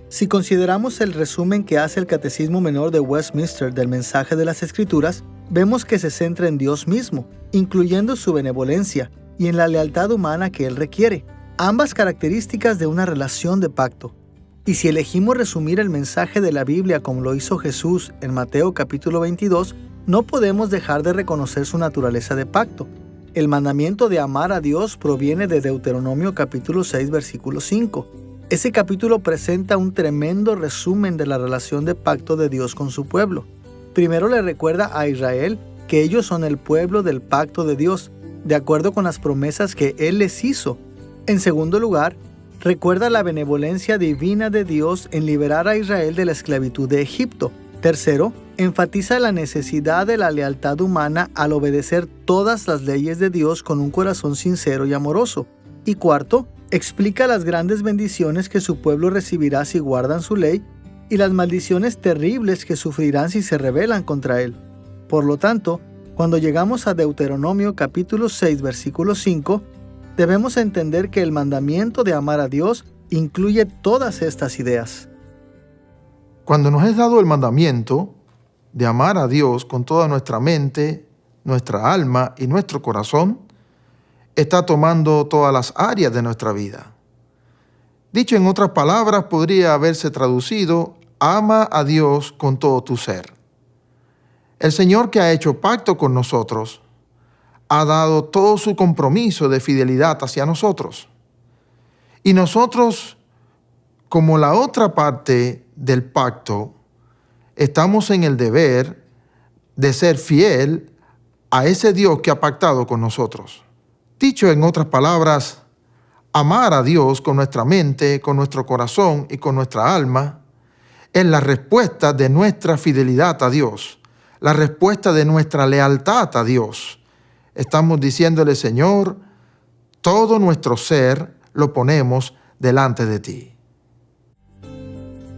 Si consideramos el resumen que hace el Catecismo Menor de Westminster del mensaje de las Escrituras, vemos que se centra en Dios mismo, incluyendo su benevolencia y en la lealtad humana que Él requiere, ambas características de una relación de pacto. Y si elegimos resumir el mensaje de la Biblia como lo hizo Jesús en Mateo capítulo 22, no podemos dejar de reconocer su naturaleza de pacto. El mandamiento de amar a Dios proviene de Deuteronomio capítulo 6, versículo 5. Ese capítulo presenta un tremendo resumen de la relación de pacto de Dios con su pueblo. Primero le recuerda a Israel que ellos son el pueblo del pacto de Dios, de acuerdo con las promesas que Él les hizo. En segundo lugar, recuerda la benevolencia divina de Dios en liberar a Israel de la esclavitud de Egipto. Tercero, enfatiza la necesidad de la lealtad humana al obedecer todas las leyes de Dios con un corazón sincero y amoroso. Y cuarto, explica las grandes bendiciones que su pueblo recibirá si guardan su ley y las maldiciones terribles que sufrirán si se rebelan contra él. Por lo tanto, cuando llegamos a Deuteronomio capítulo 6, versículo 5, debemos entender que el mandamiento de amar a Dios incluye todas estas ideas. Cuando nos es dado el mandamiento de amar a Dios con toda nuestra mente, nuestra alma y nuestro corazón, está tomando todas las áreas de nuestra vida. Dicho en otras palabras, podría haberse traducido: ama a Dios con todo tu ser. El Señor, que ha hecho pacto con nosotros, ha dado todo su compromiso de fidelidad hacia nosotros. Y nosotros, como la otra parte del pacto, estamos en el deber de ser fiel a ese Dios que ha pactado con nosotros. Dicho en otras palabras, amar a Dios con nuestra mente, con nuestro corazón y con nuestra alma es la respuesta de nuestra fidelidad a Dios, la respuesta de nuestra lealtad a Dios. Estamos diciéndole, Señor, todo nuestro ser lo ponemos delante de ti.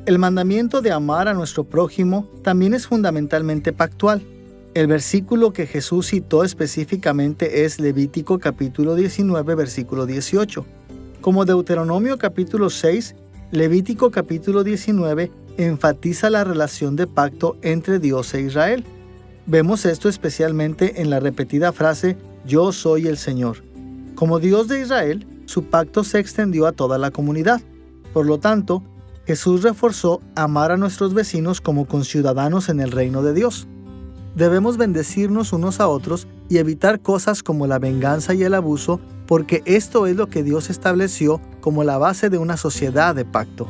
El mandamiento de amar a nuestro prójimo también es fundamentalmente pactual. El versículo que Jesús citó específicamente es Levítico capítulo 19, versículo 18. Como Deuteronomio capítulo 6, Levítico capítulo 19 enfatiza la relación de pacto entre Dios e Israel. Vemos esto especialmente en la repetida frase, yo soy el Señor. Como Dios de Israel, su pacto se extendió a toda la comunidad. Por lo tanto, Jesús reforzó amar a nuestros vecinos como conciudadanos en el reino de Dios. Debemos bendecirnos unos a otros y evitar cosas como la venganza y el abuso, porque esto es lo que Dios estableció como la base de una sociedad de pacto.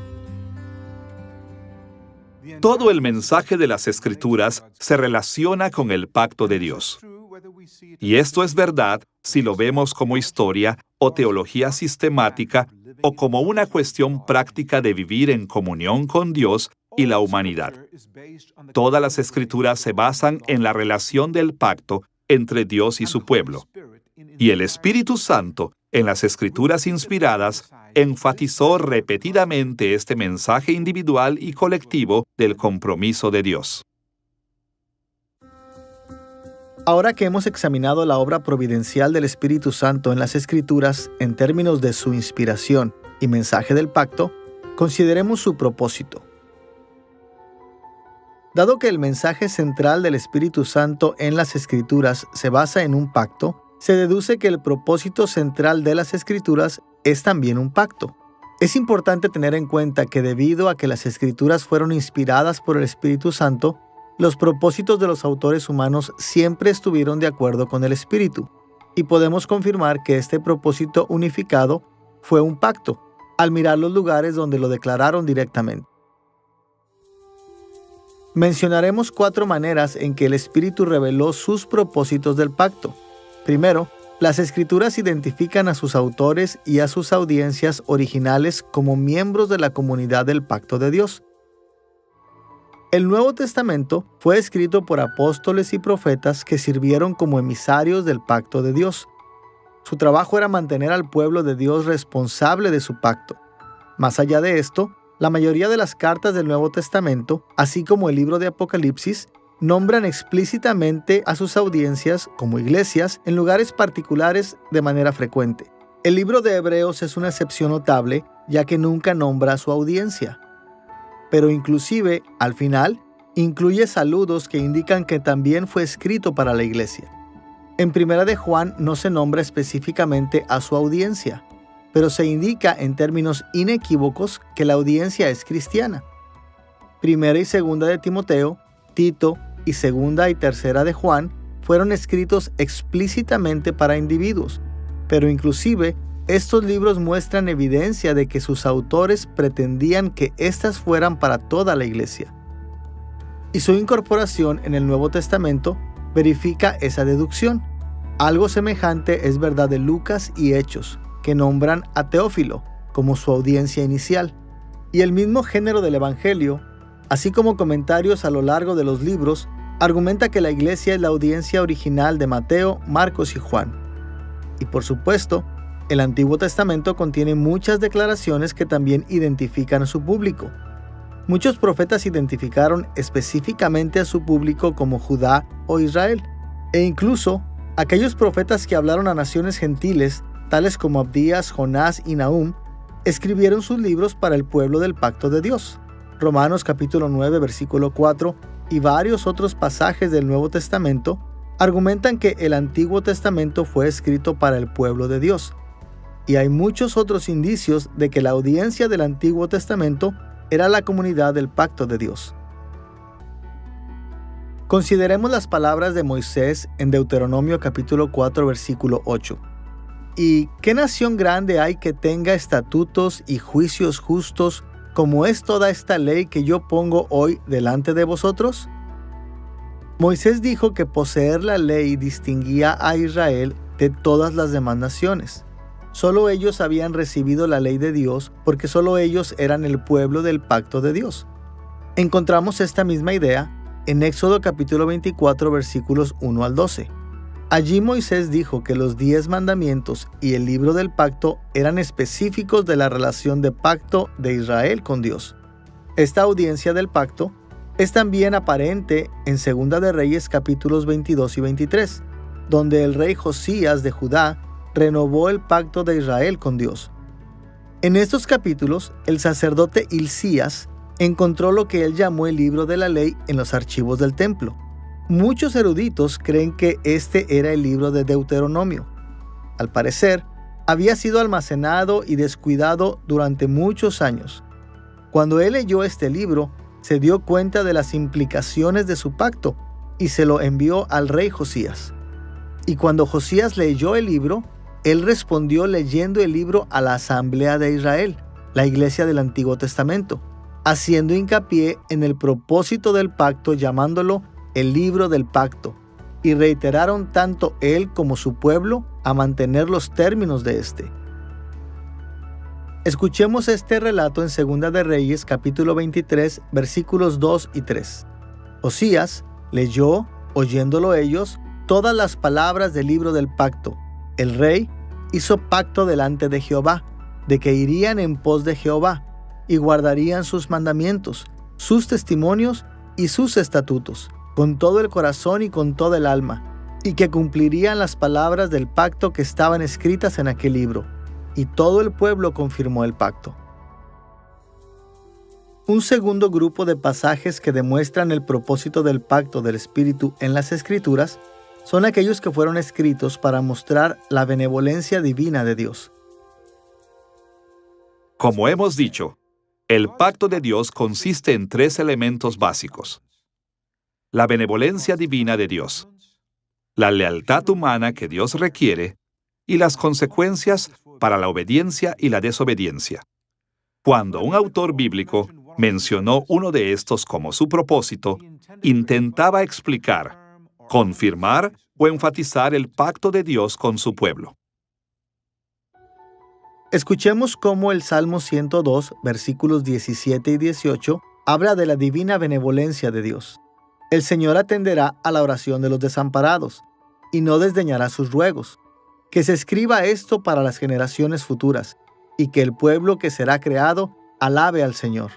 Todo el mensaje de las Escrituras se relaciona con el pacto de Dios. Y esto es verdad si lo vemos como historia o teología sistemática o como una cuestión práctica de vivir en comunión con Dios y la humanidad. Todas las Escrituras se basan en la relación del pacto entre Dios y su pueblo. Y el Espíritu Santo, en las Escrituras inspiradas, enfatizó repetidamente este mensaje individual y colectivo del compromiso de Dios. Ahora que hemos examinado la obra providencial del Espíritu Santo en las Escrituras en términos de su inspiración y mensaje del pacto, consideremos su propósito. Dado que el mensaje central del Espíritu Santo en las Escrituras se basa en un pacto, se deduce que el propósito central de las Escrituras es también un pacto. Es importante tener en cuenta que debido a que las Escrituras fueron inspiradas por el Espíritu Santo, los propósitos de los autores humanos siempre estuvieron de acuerdo con el Espíritu, y podemos confirmar que este propósito unificado fue un pacto, al mirar los lugares donde lo declararon directamente. Mencionaremos 4 maneras en que el Espíritu reveló sus propósitos del pacto. Primero, las Escrituras identifican a sus autores y a sus audiencias originales como miembros de la comunidad del pacto de Dios. El Nuevo Testamento fue escrito por apóstoles y profetas que sirvieron como emisarios del pacto de Dios. Su trabajo era mantener al pueblo de Dios responsable de su pacto. Más allá de esto, la mayoría de las cartas del Nuevo Testamento, así como el libro de Apocalipsis, nombran explícitamente a sus audiencias como iglesias en lugares particulares de manera frecuente. El libro de Hebreos es una excepción notable, ya que nunca nombra a su audiencia. Pero inclusive, al final, incluye saludos que indican que también fue escrito para la iglesia. En Primera de Juan no se nombra específicamente a su audiencia, pero se indica en términos inequívocos que la audiencia es cristiana. Primera y Segunda de Timoteo, Tito y Segunda y Tercera de Juan fueron escritos explícitamente para individuos, pero inclusive estos libros muestran evidencia de que sus autores pretendían que éstas fueran para toda la iglesia. Y su incorporación en el Nuevo Testamento verifica esa deducción. Algo semejante es verdad de Lucas y Hechos, que nombran a Teófilo como su audiencia inicial, y el mismo género del Evangelio, así como comentarios a lo largo de los libros, argumenta que la iglesia es la audiencia original de Mateo, Marcos y Juan. Y por supuesto, el Antiguo Testamento contiene muchas declaraciones que también identifican a su público. Muchos profetas identificaron específicamente a su público como Judá o Israel, e incluso aquellos profetas que hablaron a naciones gentiles, tales como Abdías, Jonás y Nahum, escribieron sus libros para el pueblo del pacto de Dios. Romanos capítulo 9, versículo 4 y varios otros pasajes del Nuevo Testamento argumentan que el Antiguo Testamento fue escrito para el pueblo de Dios. Y hay muchos otros indicios de que la audiencia del Antiguo Testamento era la comunidad del pacto de Dios. Consideremos las palabras de Moisés en Deuteronomio capítulo 4, versículo 8. ¿Y qué nación grande hay que tenga estatutos y juicios justos, como es toda esta ley que yo pongo hoy delante de vosotros? Moisés dijo que poseer la ley distinguía a Israel de todas las demás naciones. Solo ellos habían recibido la ley de Dios porque solo ellos eran el pueblo del pacto de Dios. Encontramos esta misma idea en Éxodo capítulo 24 versículos 1 al 12. Allí Moisés dijo que los 10 mandamientos y el libro del pacto eran específicos de la relación de pacto de Israel con Dios. Esta audiencia del pacto es también aparente en Segunda de Reyes capítulos 22 y 23, donde el rey Josías de Judá renovó el pacto de Israel con Dios. En estos capítulos, el sacerdote Hilcías encontró lo que él llamó el libro de la ley en los archivos del templo. Muchos eruditos creen que este era el libro de Deuteronomio. Al parecer, había sido almacenado y descuidado durante muchos años. Cuando él leyó este libro, se dio cuenta de las implicaciones de su pacto y se lo envió al rey Josías. Y cuando Josías leyó el libro, él respondió leyendo el libro a la Asamblea de Israel, la iglesia del Antiguo Testamento, haciendo hincapié en el propósito del pacto llamándolo el libro del pacto, y reiteraron tanto él como su pueblo a mantener los términos de este. Escuchemos este relato en Segunda de Reyes capítulo 23 versículos 2 y 3. Josías leyó, oyéndolo ellos, todas las palabras del libro del pacto. El rey hizo pacto delante de Jehová, de que irían en pos de Jehová, y guardarían sus mandamientos, sus testimonios y sus estatutos, con todo el corazón y con toda el alma, y que cumplirían las palabras del pacto que estaban escritas en aquel libro. Y todo el pueblo confirmó el pacto. Un segundo grupo de pasajes que demuestran el propósito del pacto del Espíritu en las Escrituras son aquellos que fueron escritos para mostrar la benevolencia divina de Dios. Como hemos dicho, el pacto de Dios consiste en 3 elementos básicos: la benevolencia divina de Dios, la lealtad humana que Dios requiere y las consecuencias para la obediencia y la desobediencia. Cuando un autor bíblico mencionó uno de estos como su propósito, intentaba explicar, confirmar o enfatizar el pacto de Dios con su pueblo. Escuchemos cómo el Salmo 102, versículos 17 y 18, habla de la divina benevolencia de Dios. El Señor atenderá a la oración de los desamparados y no desdeñará sus ruegos. Que se escriba esto para las generaciones futuras y que el pueblo que será creado alabe al Señor.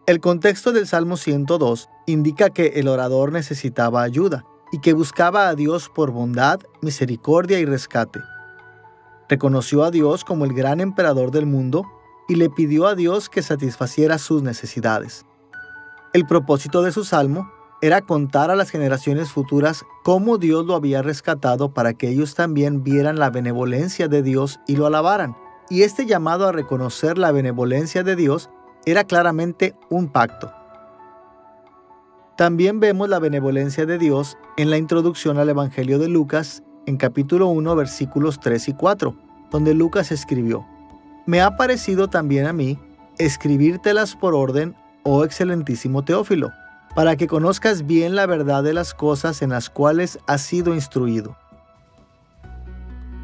El contexto del Salmo 102 indica que el orador necesitaba ayuda y que buscaba a Dios por bondad, misericordia y rescate. Reconoció a Dios como el gran emperador del mundo y le pidió a Dios que satisfaciera sus necesidades. El propósito de su salmo era contar a las generaciones futuras cómo Dios lo había rescatado para que ellos también vieran la benevolencia de Dios y lo alabaran. Y este llamado a reconocer la benevolencia de Dios era claramente un pacto. También vemos la benevolencia de Dios en la introducción al Evangelio de Lucas, en capítulo 1, versículos 3 y 4, donde Lucas escribió: «Me ha parecido también a mí escribírtelas por orden, oh excelentísimo Teófilo, para que conozcas bien la verdad de las cosas en las cuales has sido instruido».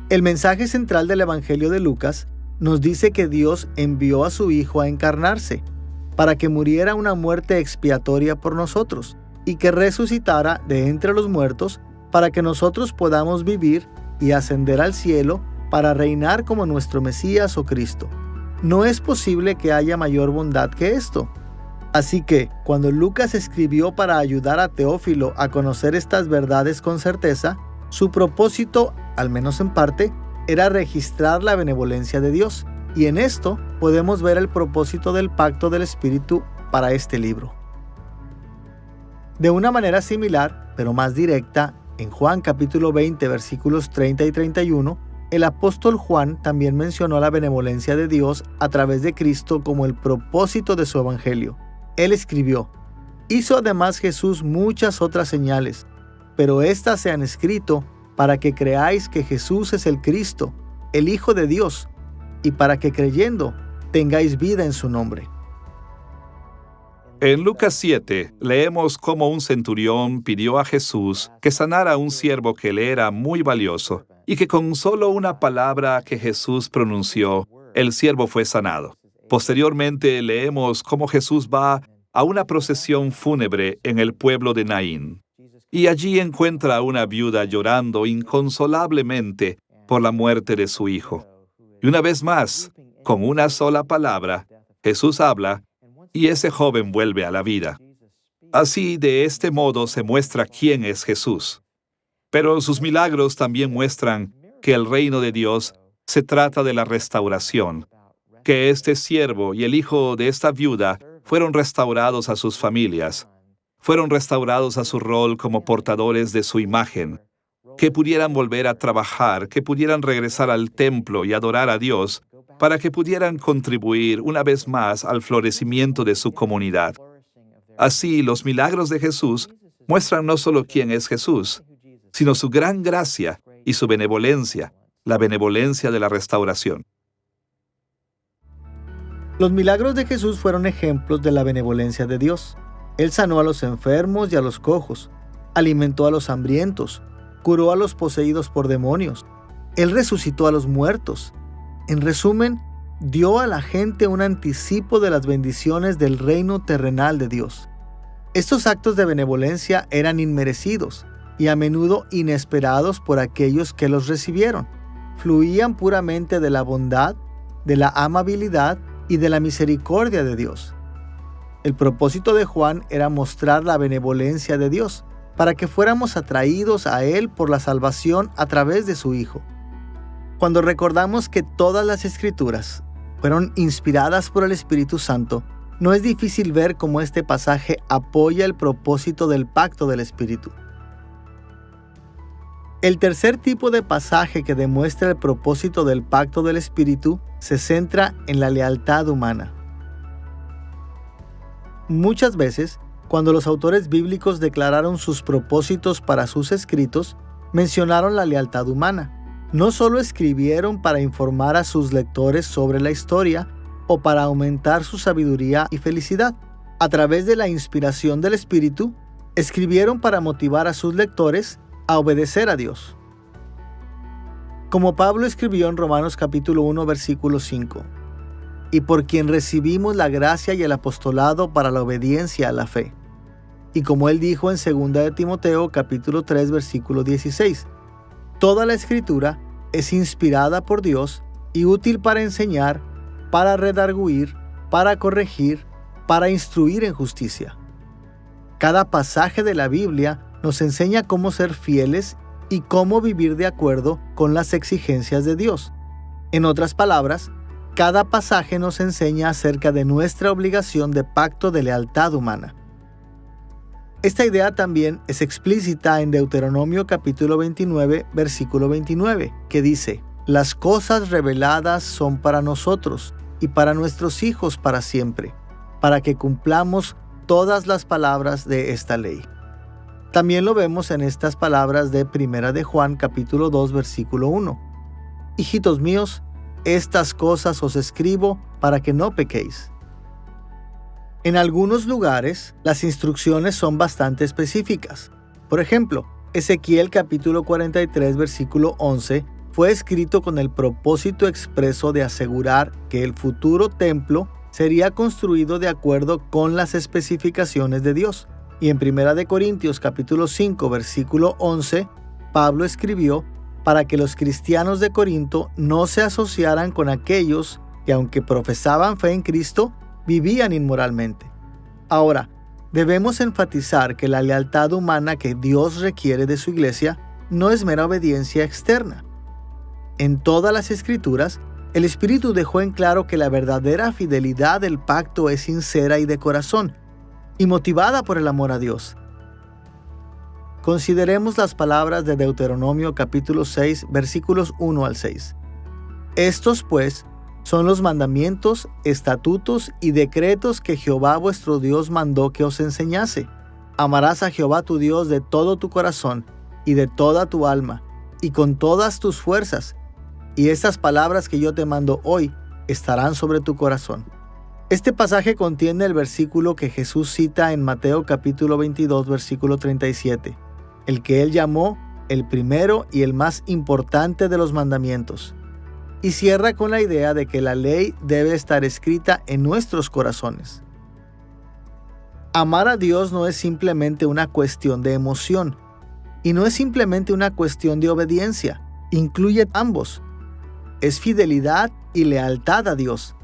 El mensaje central del Evangelio de Lucas nos dice que Dios envió a su Hijo a encarnarse, para que muriera una muerte expiatoria por nosotros, y que resucitara de entre los muertos, para que nosotros podamos vivir y ascender al cielo para reinar como nuestro Mesías o Cristo. No es posible que haya mayor bondad que esto. Así que, cuando Lucas escribió para ayudar a Teófilo a conocer estas verdades con certeza, su propósito, al menos en parte, era registrar la benevolencia de Dios. Y en esto podemos ver el propósito del pacto del Espíritu para este libro. De una manera similar, pero más directa, en Juan capítulo 20, versículos 30 y 31, el apóstol Juan también mencionó la benevolencia de Dios a través de Cristo como el propósito de su evangelio. Él escribió: «Hizo además Jesús muchas otras señales, pero éstas se han escrito para que creáis que Jesús es el Cristo, el Hijo de Dios, y para que creyendo tengáis vida en su nombre». En Lucas 7, leemos cómo un centurión pidió a Jesús que sanara a un siervo que le era muy valioso y que con solo una palabra que Jesús pronunció, el siervo fue sanado. Posteriormente leemos cómo Jesús va a una procesión fúnebre en el pueblo de Naín y allí encuentra a una viuda llorando inconsolablemente por la muerte de su hijo. Y una vez más, con una sola palabra, Jesús habla y ese joven vuelve a la vida. Así, de este modo, se muestra quién es Jesús. Pero sus milagros también muestran que el reino de Dios se trata de la restauración, que este siervo y el hijo de esta viuda fueron restaurados a sus familias, fueron restaurados a su rol como portadores de su imagen, que pudieran volver a trabajar, que pudieran regresar al templo y adorar a Dios, para que pudieran contribuir una vez más al florecimiento de su comunidad. Así, los milagros de Jesús muestran no solo quién es Jesús, sino su gran gracia y su benevolencia, la benevolencia de la restauración. Los milagros de Jesús fueron ejemplos de la benevolencia de Dios. Él sanó a los enfermos y a los cojos, alimentó a los hambrientos, curó a los poseídos por demonios. Él resucitó a los muertos. En resumen, dio a la gente un anticipo de las bendiciones del reino terrenal de Dios. Estos actos de benevolencia eran inmerecidos y a menudo inesperados por aquellos que los recibieron. Fluían puramente de la bondad, de la amabilidad y de la misericordia de Dios. El propósito de Juan era mostrar la benevolencia de Dios, para que fuéramos atraídos a Él por la salvación a través de su Hijo. Cuando recordamos que todas las Escrituras fueron inspiradas por el Espíritu Santo, no es difícil ver cómo este pasaje apoya el propósito del pacto del Espíritu. El tercer tipo de pasaje que demuestra el propósito del pacto del Espíritu se centra en la lealtad humana. Muchas veces, cuando los autores bíblicos declararon sus propósitos para sus escritos, mencionaron la lealtad humana. No solo escribieron para informar a sus lectores sobre la historia o para aumentar su sabiduría y felicidad. A través de la inspiración del Espíritu, escribieron para motivar a sus lectores a obedecer a Dios. Como Pablo escribió en Romanos capítulo 1, versículo 5, y por quien recibimos la gracia y el apostolado para la obediencia a la fe. Y como él dijo en 2 de Timoteo capítulo 3, versículo 16, toda la Escritura es inspirada por Dios y útil para enseñar, para redarguir, para corregir, para instruir en justicia. Cada pasaje de la Biblia nos enseña cómo ser fieles y cómo vivir de acuerdo con las exigencias de Dios. En otras palabras, cada pasaje nos enseña acerca de nuestra obligación de pacto de lealtad humana. Esta idea también es explícita en Deuteronomio capítulo 29, versículo 29, que dice: las cosas reveladas son para nosotros y para nuestros hijos para siempre, para que cumplamos todas las palabras de esta ley. También lo vemos en estas palabras de 1 de Juan capítulo 2, versículo 1. Hijitos míos, estas cosas os escribo para que no pequéis. En algunos lugares, las instrucciones son bastante específicas. Por ejemplo, Ezequiel capítulo 43, versículo 11, fue escrito con el propósito expreso de asegurar que el futuro templo sería construido de acuerdo con las especificaciones de Dios. Y en 1 de Corintios capítulo 5, versículo 11, Pablo escribió para que los cristianos de Corinto no se asociaran con aquellos que, aunque profesaban fe en Cristo, vivían inmoralmente. Ahora, debemos enfatizar que la lealtad humana que Dios requiere de su iglesia no es mera obediencia externa. En todas las Escrituras, el Espíritu dejó en claro que la verdadera fidelidad del pacto es sincera y de corazón, y motivada por el amor a Dios. Consideremos las palabras de Deuteronomio capítulo 6, versículos 1 al 6. Estos, pues, son los mandamientos, estatutos y decretos que Jehová vuestro Dios mandó que os enseñase. Amarás a Jehová tu Dios de todo tu corazón y de toda tu alma y con todas tus fuerzas. Y estas palabras que yo te mando hoy estarán sobre tu corazón. Este pasaje contiene el versículo que Jesús cita en Mateo capítulo 22, versículo 37, el que él llamó el primero y el más importante de los mandamientos, y cierra con la idea de que la ley debe estar escrita en nuestros corazones. Amar a Dios no es simplemente una cuestión de emoción, y no es simplemente una cuestión de obediencia, incluye ambos. Es fidelidad y lealtad a Dios,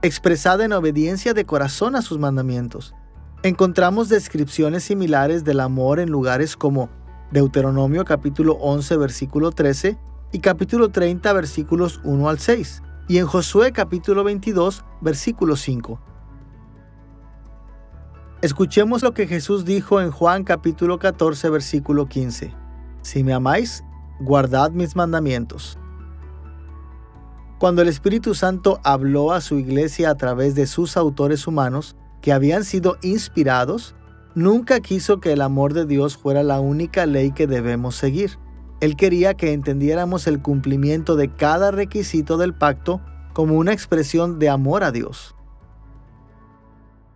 expresada en obediencia de corazón a sus mandamientos. Encontramos descripciones similares del amor en lugares como Deuteronomio capítulo 11 versículo 13 y capítulo 30 versículos 1 al 6, y en Josué capítulo 22 versículo 5. Escuchemos lo que Jesús dijo en Juan capítulo 14 versículo 15. Si me amáis, guardad mis mandamientos. Cuando el Espíritu Santo habló a su iglesia a través de sus autores humanos, que habían sido inspirados, nunca quiso que el amor de Dios fuera la única ley que debemos seguir. Él quería que entendiéramos el cumplimiento de cada requisito del pacto como una expresión de amor a Dios.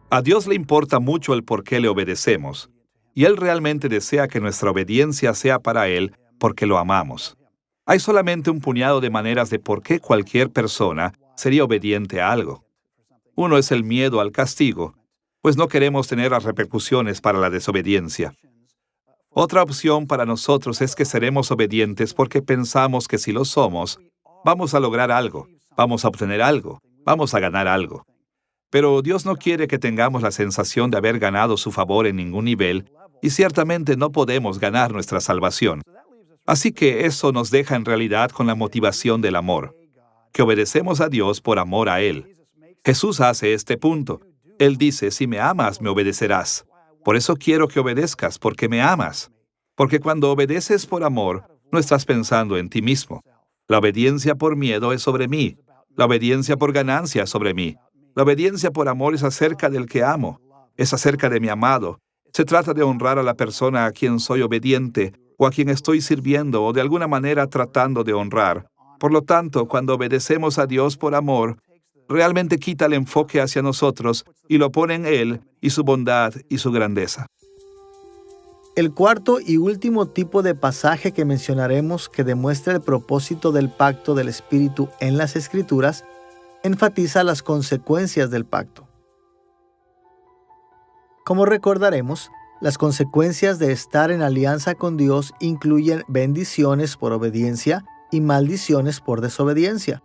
A Dios le importa mucho el por qué le obedecemos, y Él realmente desea que nuestra obediencia sea para Él porque lo amamos. Hay solamente un puñado de maneras de por qué cualquier persona sería obediente a algo. Uno es el miedo al castigo, pues no queremos tener las repercusiones para la desobediencia. Otra opción para nosotros es que seremos obedientes porque pensamos que si lo somos, vamos a lograr algo, vamos a obtener algo, vamos a ganar algo. Pero Dios no quiere que tengamos la sensación de haber ganado su favor en ningún nivel, y ciertamente no podemos ganar nuestra salvación. Así que eso nos deja en realidad con la motivación del amor, que obedecemos a Dios por amor a Él. Jesús hace este punto. Él dice, si me amas, me obedecerás. Por eso quiero que obedezcas, porque me amas. Porque cuando obedeces por amor, no estás pensando en ti mismo. La obediencia por miedo es sobre mí. La obediencia por ganancia es sobre mí. La obediencia por amor es acerca del que amo. Es acerca de mi amado. Se trata de honrar a la persona a quien soy obediente o a quien estoy sirviendo o de alguna manera tratando de honrar. Por lo tanto, cuando obedecemos a Dios por amor, realmente quita el enfoque hacia nosotros y lo pone en Él y su bondad y su grandeza. El cuarto y último tipo de pasaje que mencionaremos que demuestra el propósito del pacto del Espíritu en las Escrituras enfatiza las consecuencias del pacto. Como recordaremos, las consecuencias de estar en alianza con Dios incluyen bendiciones por obediencia y maldiciones por desobediencia.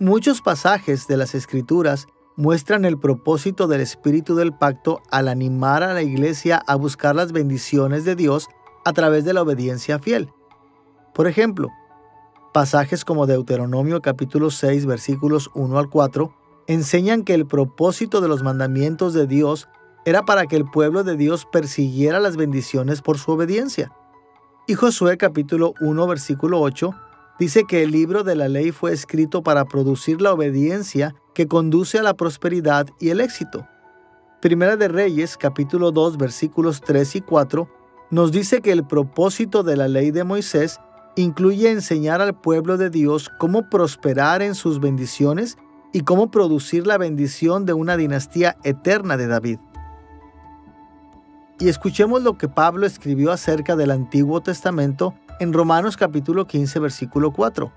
Muchos pasajes de las Escrituras muestran el propósito del espíritu del pacto al animar a la iglesia a buscar las bendiciones de Dios a través de la obediencia fiel. Por ejemplo, pasajes como Deuteronomio capítulo 6 versículos 1 al 4 enseñan que el propósito de los mandamientos de Dios era para que el pueblo de Dios persiguiera las bendiciones por su obediencia. Y Josué capítulo 1 versículo 8 dice que el libro de la ley fue escrito para producir la obediencia que conduce a la prosperidad y el éxito. Primera de Reyes capítulo 2 versículos 3 y 4 nos dice que el propósito de la ley de Moisés incluye enseñar al pueblo de Dios cómo prosperar en sus bendiciones y cómo producir la bendición de una dinastía eterna de David. Y escuchemos lo que Pablo escribió acerca del Antiguo Testamento en Romanos capítulo 15 versículo 4.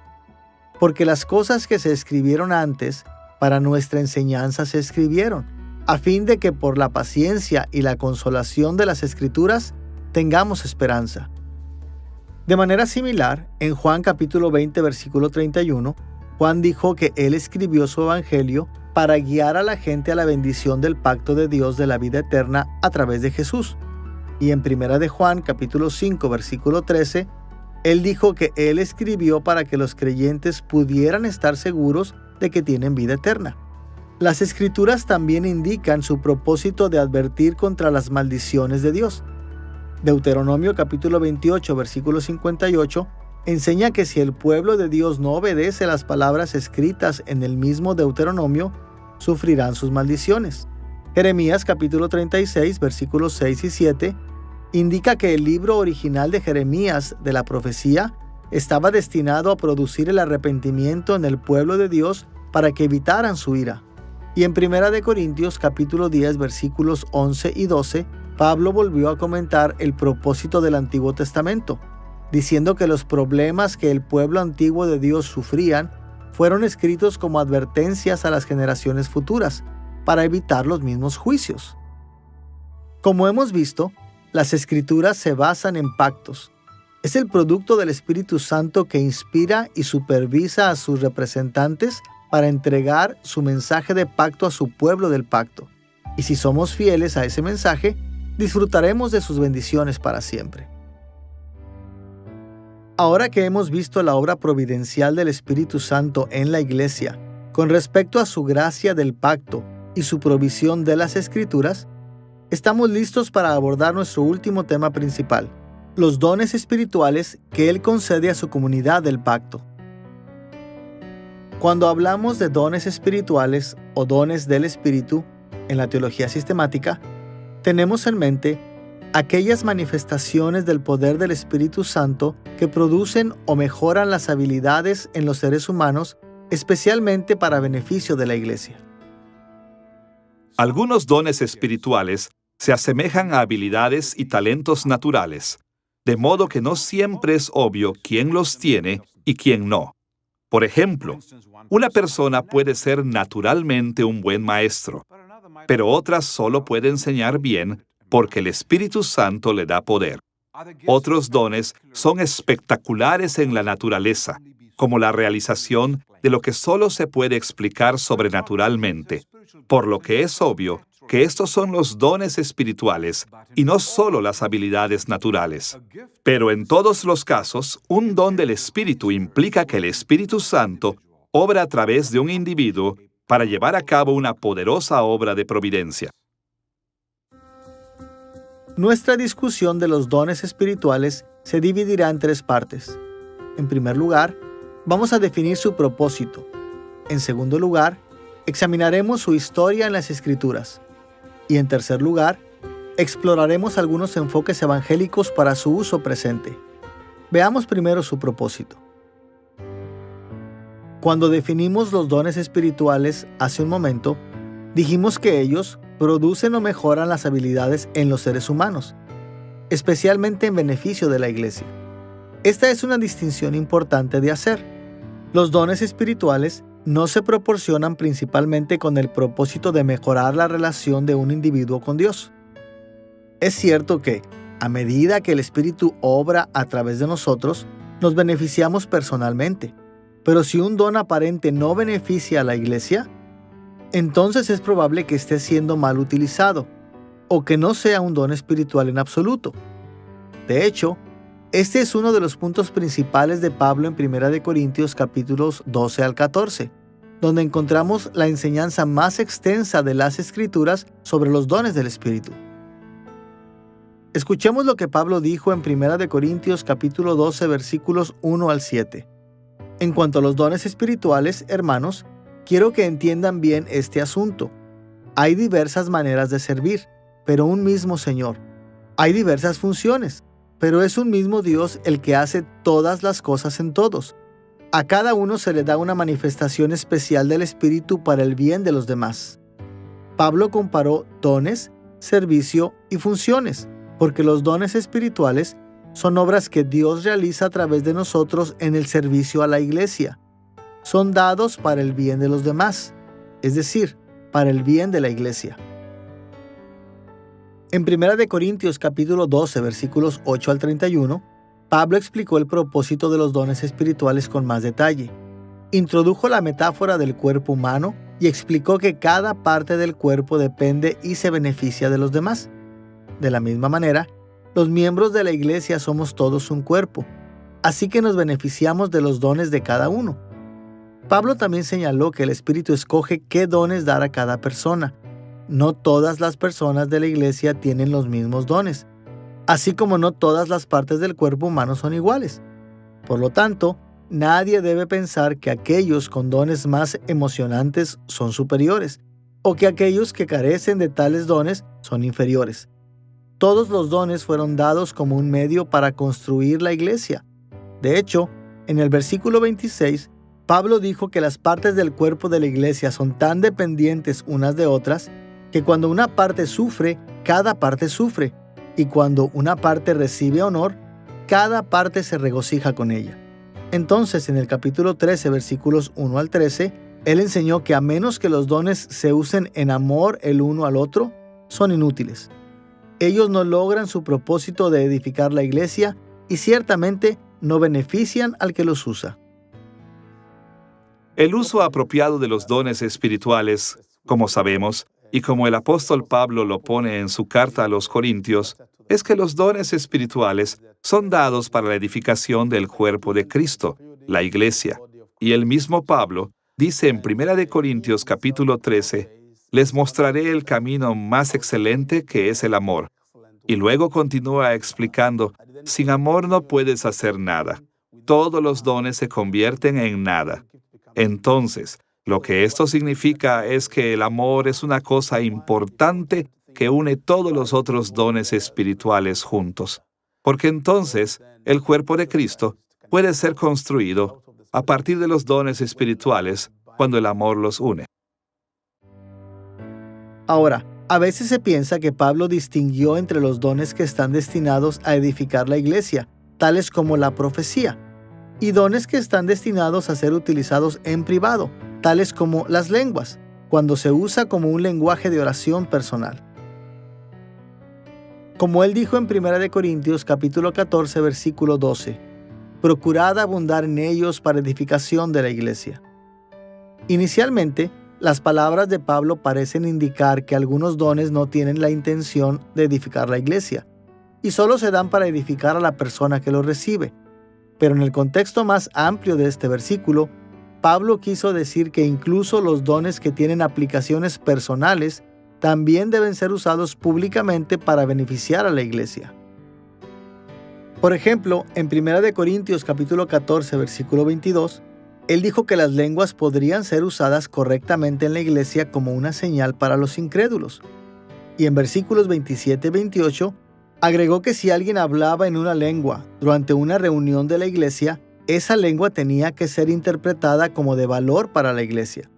Porque las cosas que se escribieron antes, para nuestra enseñanza se escribieron, a fin de que por la paciencia y la consolación de las Escrituras tengamos esperanza. De manera similar, en Juan capítulo 20 versículo 31, Juan dijo que él escribió su evangelio para guiar a la gente a la bendición del pacto de Dios de la vida eterna a través de Jesús. Y en Primera de Juan capítulo 5 versículo 13, él dijo que él escribió para que los creyentes pudieran estar seguros de que tienen vida eterna. Las Escrituras también indican su propósito de advertir contra las maldiciones de Dios. Deuteronomio capítulo 28 versículo 58 enseña que si el pueblo de Dios no obedece las palabras escritas en el mismo Deuteronomio, sufrirán sus maldiciones. Jeremías capítulo 36 versículos 6 y 7 indica que el libro original de Jeremías de la profecía estaba destinado a producir el arrepentimiento en el pueblo de Dios para que evitaran su ira. Y en 1 Corintios capítulo 10 versículos 11 y 12, Pablo volvió a comentar el propósito del Antiguo Testamento, diciendo que los problemas que el pueblo antiguo de Dios sufrían fueron escritos como advertencias a las generaciones futuras, para evitar los mismos juicios. Como hemos visto, las Escrituras se basan en pactos. Es el producto del Espíritu Santo que inspira y supervisa a sus representantes para entregar su mensaje de pacto a su pueblo del pacto. Y si somos fieles a ese mensaje, disfrutaremos de sus bendiciones para siempre. Ahora que hemos visto la obra providencial del Espíritu Santo en la Iglesia, con respecto a su gracia del pacto y su provisión de las Escrituras, estamos listos para abordar nuestro último tema principal, los dones espirituales que Él concede a su comunidad del pacto. Cuando hablamos de dones espirituales o dones del Espíritu en la teología sistemática, tenemos en mente aquellas manifestaciones del poder del Espíritu Santo que producen o mejoran las habilidades en los seres humanos, especialmente para beneficio de la Iglesia. Algunos dones espirituales se asemejan a habilidades y talentos naturales, de modo que no siempre es obvio quién los tiene y quién no. Por ejemplo, una persona puede ser naturalmente un buen maestro, pero otra solo puede enseñar bien porque el Espíritu Santo le da poder. Otros dones son espectaculares en la naturaleza, como la realización de lo que solo se puede explicar sobrenaturalmente, por lo que es obvio que estos son los dones espirituales y no solo las habilidades naturales. Pero en todos los casos, un don del Espíritu implica que el Espíritu Santo obra a través de un individuo para llevar a cabo una poderosa obra de providencia. Nuestra discusión de los dones espirituales se dividirá en tres partes. En primer lugar, vamos a definir su propósito. En segundo lugar, examinaremos su historia en las Escrituras. Y en tercer lugar, exploraremos algunos enfoques evangélicos para su uso presente. Veamos primero su propósito. Cuando definimos los dones espirituales hace un momento, dijimos que ellos producen o mejoran las habilidades en los seres humanos, especialmente en beneficio de la Iglesia. Esta es una distinción importante de hacer. Los dones espirituales no se proporcionan principalmente con el propósito de mejorar la relación de un individuo con Dios. Es cierto que, a medida que el Espíritu obra a través de nosotros, nos beneficiamos personalmente. Pero si un don aparente no beneficia a la Iglesia, entonces es probable que esté siendo mal utilizado, o que no sea un don espiritual en absoluto. De hecho, este es uno de los puntos principales de Pablo en 1 Corintios capítulos 12 al 14, donde encontramos la enseñanza más extensa de las Escrituras sobre los dones del Espíritu. Escuchemos lo que Pablo dijo en 1 Corintios capítulo 12 versículos 1 al 7. En cuanto a los dones espirituales, hermanos, quiero que entiendan bien este asunto. Hay diversas maneras de servir, pero un mismo Señor. Hay diversas funciones, pero es un mismo Dios el que hace todas las cosas en todos. A cada uno se le da una manifestación especial del Espíritu para el bien de los demás. Pablo comparó dones, servicio y funciones, porque los dones espirituales son obras que Dios realiza a través de nosotros en el servicio a la Iglesia. Son dados para el bien de los demás, es decir, para el bien de la Iglesia. En 1 Corintios capítulo 12, versículos 8 al 31, Pablo explicó el propósito de los dones espirituales con más detalle. Introdujo la metáfora del cuerpo humano y explicó que cada parte del cuerpo depende y se beneficia de los demás. De la misma manera, los miembros de la Iglesia somos todos un cuerpo, así que nos beneficiamos de los dones de cada uno. Pablo también señaló que el Espíritu escoge qué dones dar a cada persona. No todas las personas de la Iglesia tienen los mismos dones, así como no todas las partes del cuerpo humano son iguales. Por lo tanto, nadie debe pensar que aquellos con dones más emocionantes son superiores, o que aquellos que carecen de tales dones son inferiores. Todos los dones fueron dados como un medio para construir la Iglesia. De hecho, en el versículo 26, Pablo dijo que las partes del cuerpo de la iglesia son tan dependientes unas de otras que cuando una parte sufre, cada parte sufre, y cuando una parte recibe honor, cada parte se regocija con ella. Entonces, en el capítulo 13, versículos 1 al 13, él enseñó que a menos que los dones se usen en amor el uno al otro, son inútiles. Ellos no logran su propósito de edificar la iglesia y ciertamente no benefician al que los usa. El uso apropiado de los dones espirituales, como sabemos, y como el apóstol Pablo lo pone en su carta a los Corintios, es que los dones espirituales son dados para la edificación del cuerpo de Cristo, la iglesia. Y el mismo Pablo dice en 1 Corintios capítulo 13, «Les mostraré el camino más excelente que es el amor». Y luego continúa explicando, «Sin amor no puedes hacer nada. Todos los dones se convierten en nada». Entonces, lo que esto significa es que el amor es una cosa importante que une todos los otros dones espirituales juntos. Porque entonces, el cuerpo de Cristo puede ser construido a partir de los dones espirituales cuando el amor los une. Ahora, a veces se piensa que Pablo distinguió entre los dones que están destinados a edificar la iglesia, tales como la profecía, y dones que están destinados a ser utilizados en privado, tales como las lenguas, cuando se usa como un lenguaje de oración personal. Como él dijo en 1 Corintios capítulo 14, versículo 12, «Procurad abundar en ellos para edificación de la iglesia». Inicialmente, las palabras de Pablo parecen indicar que algunos dones no tienen la intención de edificar la iglesia, y solo se dan para edificar a la persona que los recibe. Pero en el contexto más amplio de este versículo, Pablo quiso decir que incluso los dones que tienen aplicaciones personales también deben ser usados públicamente para beneficiar a la iglesia. Por ejemplo, en 1 Corintios capítulo 14, versículo 22, él dijo que las lenguas podrían ser usadas correctamente en la iglesia como una señal para los incrédulos. Y en versículos 27 y 28, agregó que si alguien hablaba en una lengua durante una reunión de la iglesia, esa lengua tenía que ser interpretada como de valor para la iglesia.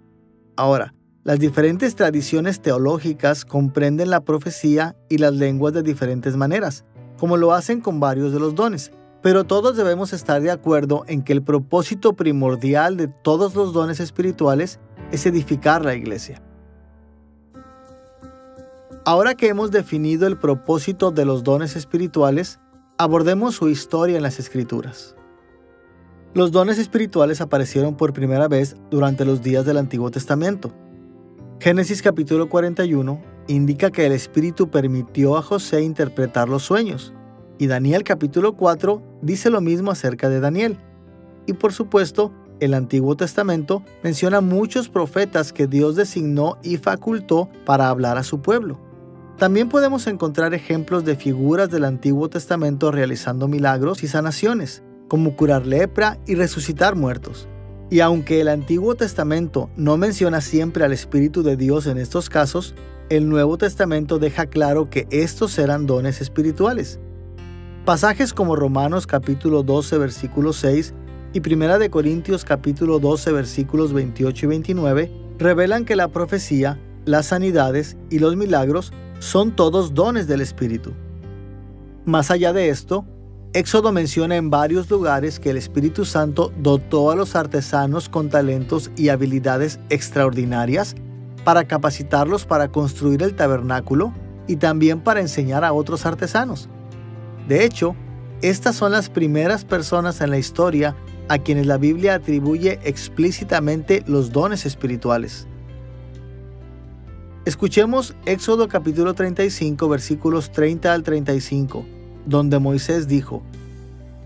Ahora, las diferentes tradiciones teológicas comprenden la profecía y las lenguas de diferentes maneras, como lo hacen con varios de los dones, pero todos debemos estar de acuerdo en que el propósito primordial de todos los dones espirituales es edificar la iglesia. Ahora que hemos definido el propósito de los dones espirituales, abordemos su historia en las Escrituras. Los dones espirituales aparecieron por primera vez durante los días del Antiguo Testamento. Génesis capítulo 41 indica que el Espíritu permitió a José interpretar los sueños, y Daniel capítulo 4 dice lo mismo acerca de Daniel. Y por supuesto, el Antiguo Testamento menciona muchos profetas que Dios designó y facultó para hablar a su pueblo. También podemos encontrar ejemplos de figuras del Antiguo Testamento realizando milagros y sanaciones, como curar lepra y resucitar muertos. Y aunque el Antiguo Testamento no menciona siempre al Espíritu de Dios en estos casos, el Nuevo Testamento deja claro que estos eran dones espirituales. Pasajes como Romanos capítulo 12, versículo 6 y 1 Corintios capítulo 12, versículos 28 y 29 revelan que la profecía, las sanidades y los milagros son todos dones del Espíritu. Más allá de esto, Éxodo menciona en varios lugares que el Espíritu Santo dotó a los artesanos con talentos y habilidades extraordinarias para capacitarlos para construir el tabernáculo y también para enseñar a otros artesanos. De hecho, estas son las primeras personas en la historia a quienes la Biblia atribuye explícitamente los dones espirituales. Escuchemos Éxodo capítulo 35, versículos 30 al 35, donde Moisés dijo: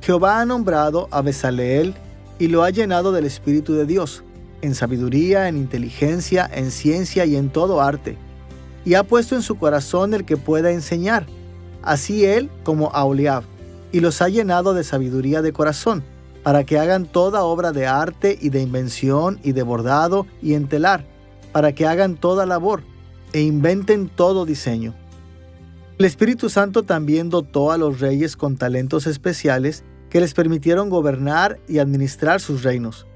Jehová ha nombrado a Bezaleel y lo ha llenado del Espíritu de Dios, en sabiduría, en inteligencia, en ciencia y en todo arte, y ha puesto en su corazón el que pueda enseñar, así él como Aholiab, y los ha llenado de sabiduría de corazón, para que hagan toda obra de arte y de invención y de bordado y en telar, para que hagan toda labor, e inventen todo diseño. El Espíritu Santo también dotó a los reyes con talentos especiales que les permitieron gobernar y administrar sus reinos.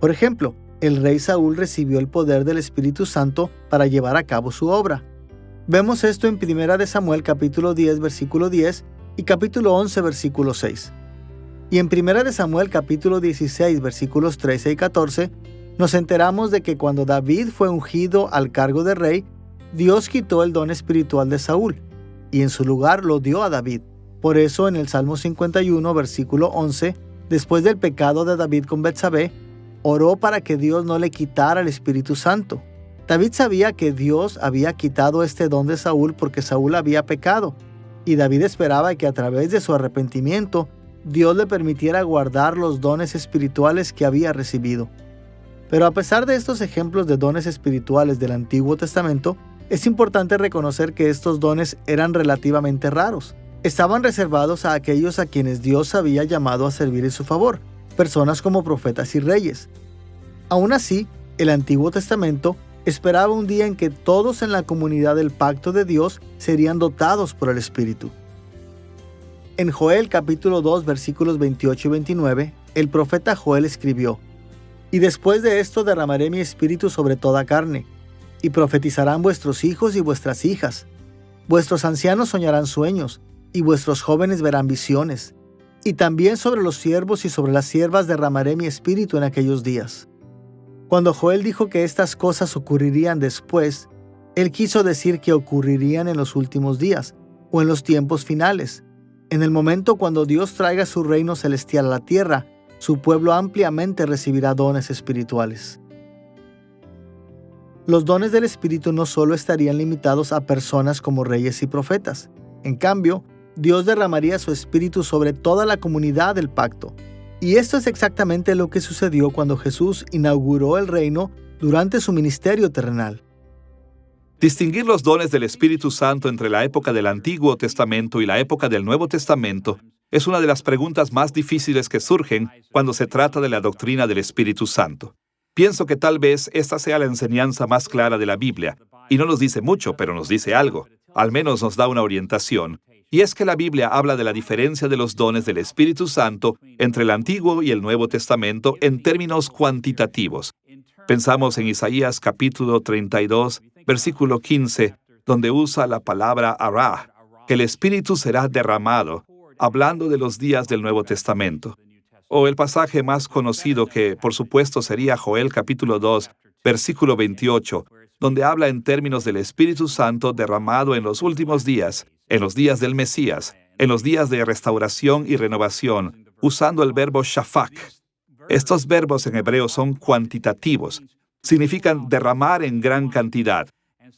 Por ejemplo, el rey Saúl recibió el poder del Espíritu Santo para llevar a cabo su obra. Vemos esto en 1 Samuel capítulo 10, versículo 10 y capítulo 11, versículo 6. Y en 1 Samuel capítulo 16, versículos 13 y 14, nos enteramos de que cuando David fue ungido al cargo de rey, Dios quitó el don espiritual de Saúl y en su lugar lo dio a David. Por eso en el Salmo 51, versículo 11, después del pecado de David con Betsabé, oró para que Dios no le quitara el Espíritu Santo. David sabía que Dios había quitado este don de Saúl porque Saúl había pecado, y David esperaba que a través de su arrepentimiento, Dios le permitiera guardar los dones espirituales que había recibido. Pero a pesar de estos ejemplos de dones espirituales del Antiguo Testamento, es importante reconocer que estos dones eran relativamente raros. Estaban reservados a aquellos a quienes Dios había llamado a servir en su favor, personas como profetas y reyes. Aún así, el Antiguo Testamento esperaba un día en que todos en la comunidad del pacto de Dios serían dotados por el Espíritu. En Joel capítulo 2 versículos 28 y 29, el profeta Joel escribió: «Y después de esto derramaré mi espíritu sobre toda carne, y profetizarán vuestros hijos y vuestras hijas. Vuestros ancianos soñarán sueños, y vuestros jóvenes verán visiones. Y también sobre los siervos y sobre las siervas derramaré mi espíritu en aquellos días». Cuando Joel dijo que estas cosas ocurrirían después, él quiso decir que ocurrirían en los últimos días, o en los tiempos finales. En el momento cuando Dios traiga su reino celestial a la tierra, su pueblo ampliamente recibirá dones espirituales. Los dones del Espíritu no solo estarían limitados a personas como reyes y profetas. En cambio, Dios derramaría su Espíritu sobre toda la comunidad del pacto. Y esto es exactamente lo que sucedió cuando Jesús inauguró el reino durante su ministerio terrenal. Distinguir los dones del Espíritu Santo entre la época del Antiguo Testamento y la época del Nuevo Testamento es una de las preguntas más difíciles que surgen cuando se trata de la doctrina del Espíritu Santo. Pienso que tal vez esta sea la enseñanza más clara de la Biblia, y no nos dice mucho, pero nos dice algo. Al menos nos da una orientación. Y es que la Biblia habla de la diferencia de los dones del Espíritu Santo entre el Antiguo y el Nuevo Testamento en términos cuantitativos. Pensamos en Isaías capítulo 32, versículo 15, donde usa la palabra ará, que el Espíritu será derramado, hablando de los días del Nuevo Testamento. O el pasaje más conocido que, por supuesto, sería Joel capítulo 2, versículo 28, donde habla en términos del Espíritu Santo derramado en los últimos días, en los días del Mesías, en los días de restauración y renovación, usando el verbo shafak. Estos verbos en hebreo son cuantitativos, significan derramar en gran cantidad.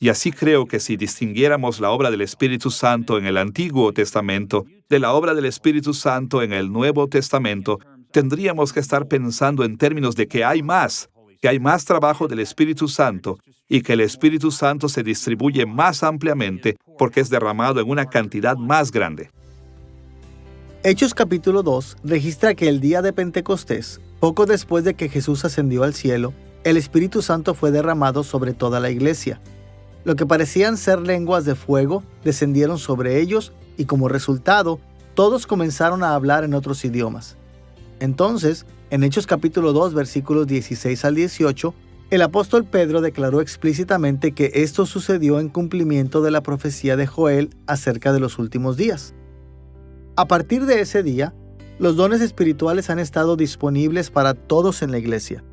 Y así creo que si distinguiéramos la obra del Espíritu Santo en el Antiguo Testamento de la obra del Espíritu Santo en el Nuevo Testamento, tendríamos que estar pensando en términos de que hay más trabajo del Espíritu Santo y que el Espíritu Santo se distribuye más ampliamente porque es derramado en una cantidad más grande. Hechos capítulo 2 registra que el día de Pentecostés, poco después de que Jesús ascendió al cielo, el Espíritu Santo fue derramado sobre toda la iglesia. Lo que parecían ser lenguas de fuego descendieron sobre ellos y como resultado, todos comenzaron a hablar en otros idiomas. Entonces, en Hechos capítulo 2, versículos 16 al 18, el apóstol Pedro declaró explícitamente que esto sucedió en cumplimiento de la profecía de Joel acerca de los últimos días. A partir de ese día, los dones espirituales han estado disponibles para todos en la iglesia.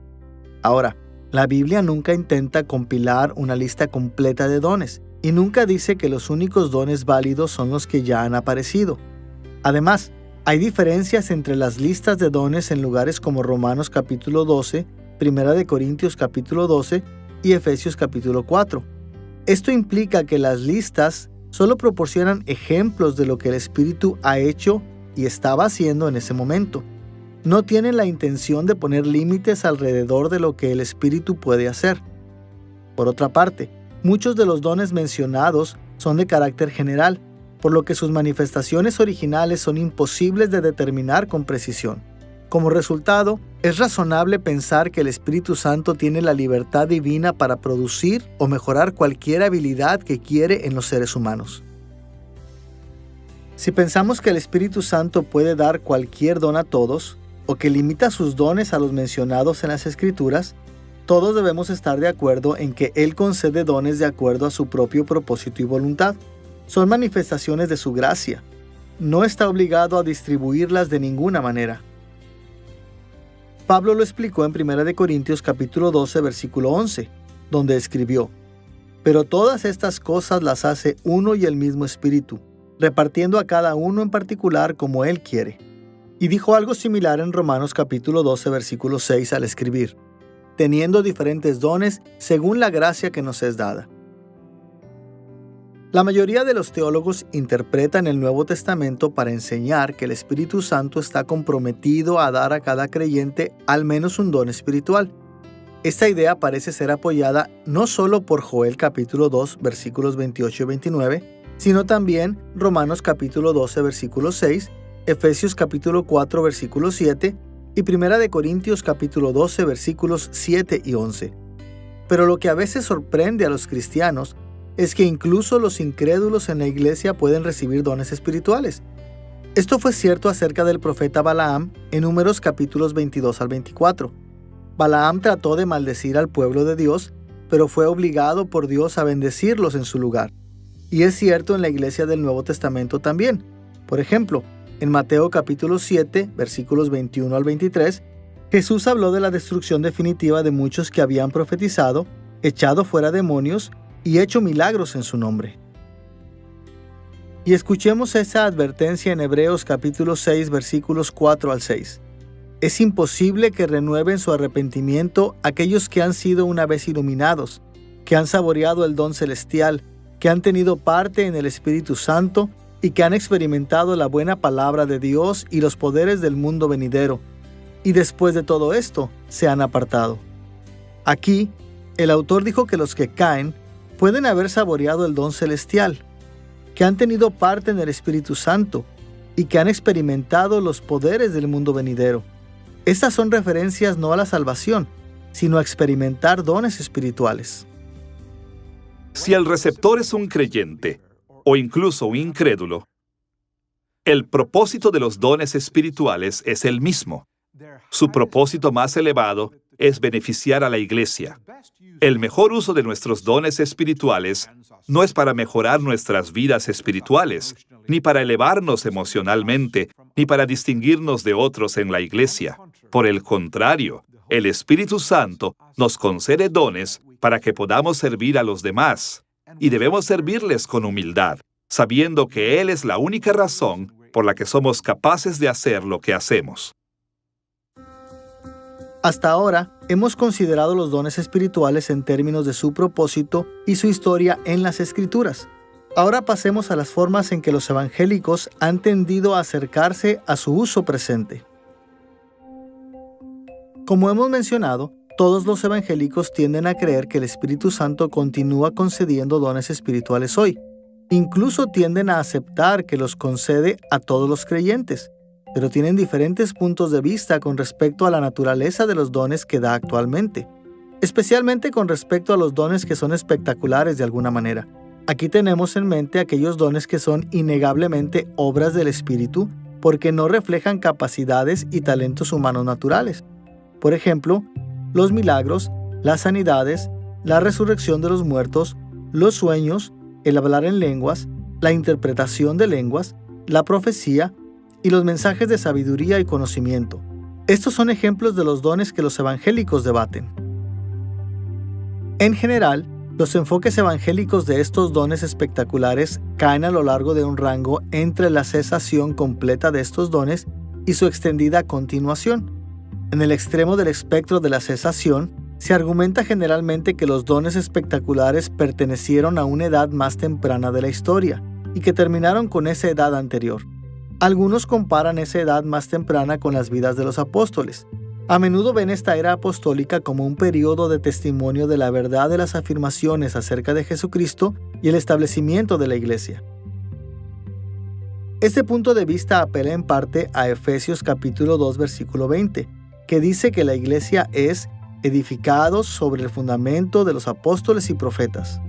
Ahora, la Biblia nunca intenta compilar una lista completa de dones y nunca dice que los únicos dones válidos son los que ya han aparecido. Además, hay diferencias entre las listas de dones en lugares como Romanos capítulo 12, Primera de Corintios capítulo 12 y Efesios capítulo 4. Esto implica que las listas solo proporcionan ejemplos de lo que el Espíritu ha hecho y estaba haciendo en ese momento. No tienen la intención de poner límites alrededor de lo que el Espíritu puede hacer. Por otra parte, muchos de los dones mencionados son de carácter general, por lo que sus manifestaciones originales son imposibles de determinar con precisión. Como resultado, es razonable pensar que el Espíritu Santo tiene la libertad divina para producir o mejorar cualquier habilidad que quiere en los seres humanos. Si pensamos que el Espíritu Santo puede dar cualquier don a todos, o que limita sus dones a los mencionados en las Escrituras, todos debemos estar de acuerdo en que Él concede dones de acuerdo a su propio propósito y voluntad. Son manifestaciones de su gracia. No está obligado a distribuirlas de ninguna manera. Pablo lo explicó en 1 Corintios capítulo 12, versículo 11, donde escribió: «Pero todas estas cosas las hace uno y el mismo Espíritu, repartiendo a cada uno en particular como Él quiere». Y dijo algo similar en Romanos capítulo 12, versículo 6 al escribir: «Teniendo diferentes dones según la gracia que nos es dada». La mayoría de los teólogos interpretan el Nuevo Testamento para enseñar que el Espíritu Santo está comprometido a dar a cada creyente al menos un don espiritual. Esta idea parece ser apoyada no solo por Joel capítulo 2, versículos 28 y 29, sino también Romanos capítulo 12, versículo 6, Efesios capítulo 4, versículo 7 y 1 Corintios capítulo 12, versículos 7 y 11. Pero lo que a veces sorprende a los cristianos es que incluso los incrédulos en la iglesia pueden recibir dones espirituales. Esto fue cierto acerca del profeta Balaam en Números capítulos 22 al 24. Balaam trató de maldecir al pueblo de Dios, pero fue obligado por Dios a bendecirlos en su lugar. Y es cierto en la iglesia del Nuevo Testamento también. Por ejemplo, en Mateo capítulo 7, versículos 21 al 23, Jesús habló de la destrucción definitiva de muchos que habían profetizado, echado fuera demonios y hecho milagros en su nombre. Y escuchemos esa advertencia en Hebreos capítulo 6, versículos 4 al 6. Es imposible que renueven su arrepentimiento aquellos que han sido una vez iluminados, que han saboreado el don celestial, que han tenido parte en el Espíritu Santo y que han experimentado la buena palabra de Dios y los poderes del mundo venidero, y después de todo esto se han apartado. Aquí, el autor dijo que los que caen pueden haber saboreado el don celestial, que han tenido parte en el Espíritu Santo y que han experimentado los poderes del mundo venidero. Estas son referencias no a la salvación, sino a experimentar dones espirituales. Si el receptor es un creyente o incluso un incrédulo, el propósito de los dones espirituales es el mismo. Su propósito más elevado es beneficiar a la iglesia. El mejor uso de nuestros dones espirituales no es para mejorar nuestras vidas espirituales, ni para elevarnos emocionalmente, ni para distinguirnos de otros en la iglesia. Por el contrario, el Espíritu Santo nos concede dones para que podamos servir a los demás, y debemos servirles con humildad, sabiendo que Él es la única razón por la que somos capaces de hacer lo que hacemos. Hasta ahora, hemos considerado los dones espirituales en términos de su propósito y su historia en las Escrituras. Ahora pasemos a las formas en que los evangélicos han tendido a acercarse a su uso presente. Como hemos mencionado, todos los evangélicos tienden a creer que el Espíritu Santo continúa concediendo dones espirituales hoy. Incluso tienden a aceptar que los concede a todos los creyentes, pero tienen diferentes puntos de vista con respecto a la naturaleza de los dones que da actualmente, especialmente con respecto a los dones que son espectaculares de alguna manera. Aquí tenemos en mente aquellos dones que son innegablemente obras del Espíritu porque no reflejan capacidades y talentos humanos naturales. Por ejemplo, los milagros, las sanidades, la resurrección de los muertos, los sueños, el hablar en lenguas, la interpretación de lenguas, la profecía y los mensajes de sabiduría y conocimiento. Estos son ejemplos de los dones que los evangélicos debaten. En general, los enfoques evangélicos de estos dones espectaculares caen a lo largo de un rango entre la cesación completa de estos dones y su extendida continuación. En el extremo del espectro de la cesación, se argumenta generalmente que los dones espectaculares pertenecieron a una edad más temprana de la historia y que terminaron con esa edad anterior. Algunos comparan esa edad más temprana con las vidas de los apóstoles. A menudo ven esta era apostólica como un periodo de testimonio de la verdad de las afirmaciones acerca de Jesucristo y el establecimiento de la iglesia. Este punto de vista apela en parte a Efesios capítulo 2, versículo 20, que dice que la iglesia es edificados sobre el fundamento de los apóstoles y profetas.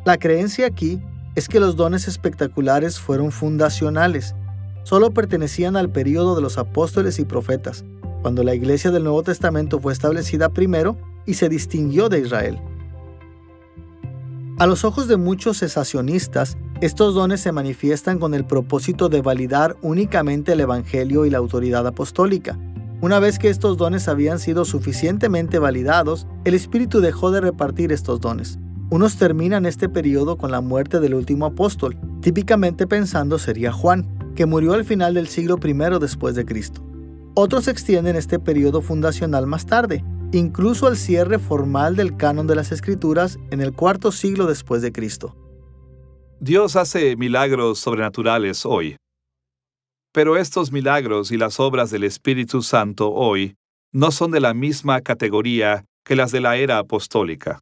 La creencia aquí es que los dones espectaculares fueron fundacionales, solo pertenecían al período de los apóstoles y profetas, cuando la iglesia del Nuevo Testamento fue establecida primero y se distinguió de Israel. A los ojos de muchos cesacionistas, estos dones se manifiestan con el propósito de validar únicamente el Evangelio y la autoridad apostólica. Una vez que estos dones habían sido suficientemente validados, el Espíritu dejó de repartir estos dones. Unos terminan este periodo con la muerte del último apóstol, típicamente pensando sería Juan, que murió al final del siglo I después de Cristo. Otros extienden este periodo fundacional más tarde, incluso al cierre formal del canon de las Escrituras en el IV siglo después de Cristo. Dios hace milagros sobrenaturales hoy. Pero estos milagros y las obras del Espíritu Santo hoy no son de la misma categoría que las de la era apostólica.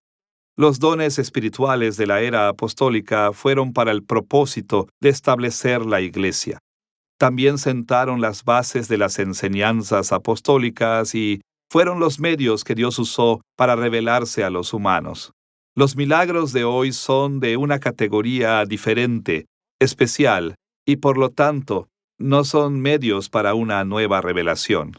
Los dones espirituales de la era apostólica fueron para el propósito de establecer la Iglesia. También sentaron las bases de las enseñanzas apostólicas y fueron los medios que Dios usó para revelarse a los humanos. Los milagros de hoy son de una categoría diferente, especial, y por lo tanto, no son medios para una nueva revelación.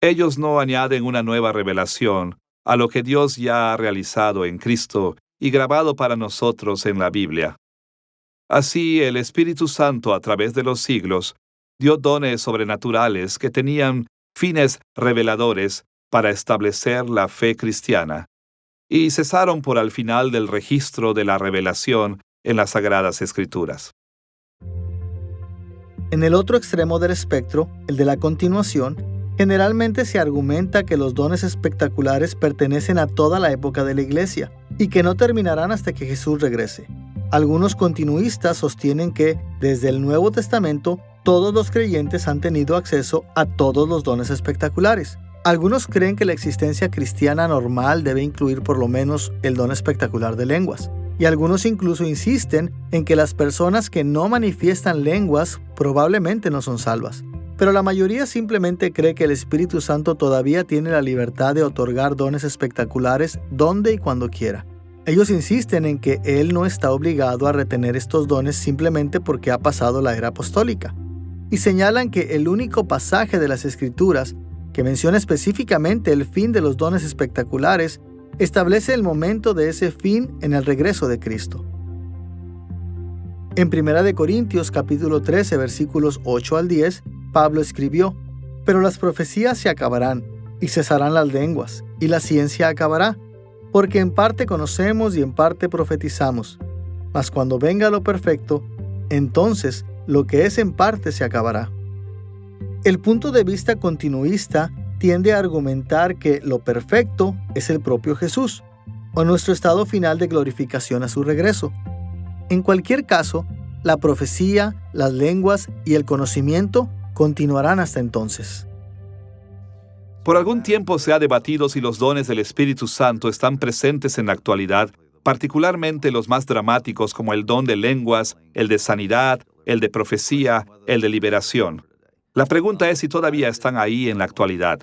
Ellos no añaden una nueva revelación a lo que Dios ya ha realizado en Cristo y grabado para nosotros en la Biblia. Así, el Espíritu Santo, a través de los siglos, dio dones sobrenaturales que tenían fines reveladores para establecer la fe cristiana, y cesaron por al final del registro de la revelación en las Sagradas Escrituras. En el otro extremo del espectro, el de la continuación, generalmente se argumenta que los dones espectaculares pertenecen a toda la época de la Iglesia y que no terminarán hasta que Jesús regrese. Algunos continuistas sostienen que, desde el Nuevo Testamento, todos los creyentes han tenido acceso a todos los dones espectaculares. Algunos creen que la existencia cristiana normal debe incluir por lo menos el don espectacular de lenguas. Y algunos incluso insisten en que las personas que no manifiestan lenguas probablemente no son salvas. Pero la mayoría simplemente cree que el Espíritu Santo todavía tiene la libertad de otorgar dones espectaculares donde y cuando quiera. Ellos insisten en que Él no está obligado a retener estos dones simplemente porque ha pasado la era apostólica. Y señalan que el único pasaje de las Escrituras que menciona específicamente el fin de los dones espectaculares establece el momento de ese fin en el regreso de Cristo. En 1 Corintios capítulo 13, versículos 8 al 10, Pablo escribió: «Pero las profecías se acabarán, y cesarán las lenguas, y la ciencia acabará, porque en parte conocemos y en parte profetizamos. Mas cuando venga lo perfecto, entonces lo que es en parte se acabará». El punto de vista continuista tiende a argumentar que lo perfecto es el propio Jesús, o nuestro estado final de glorificación a su regreso. En cualquier caso, la profecía, las lenguas y el conocimiento continuarán hasta entonces. Por algún tiempo se ha debatido si los dones del Espíritu Santo están presentes en la actualidad, particularmente los más dramáticos como el don de lenguas, el de sanidad, el de profecía, el de liberación. La pregunta es si todavía están ahí en la actualidad.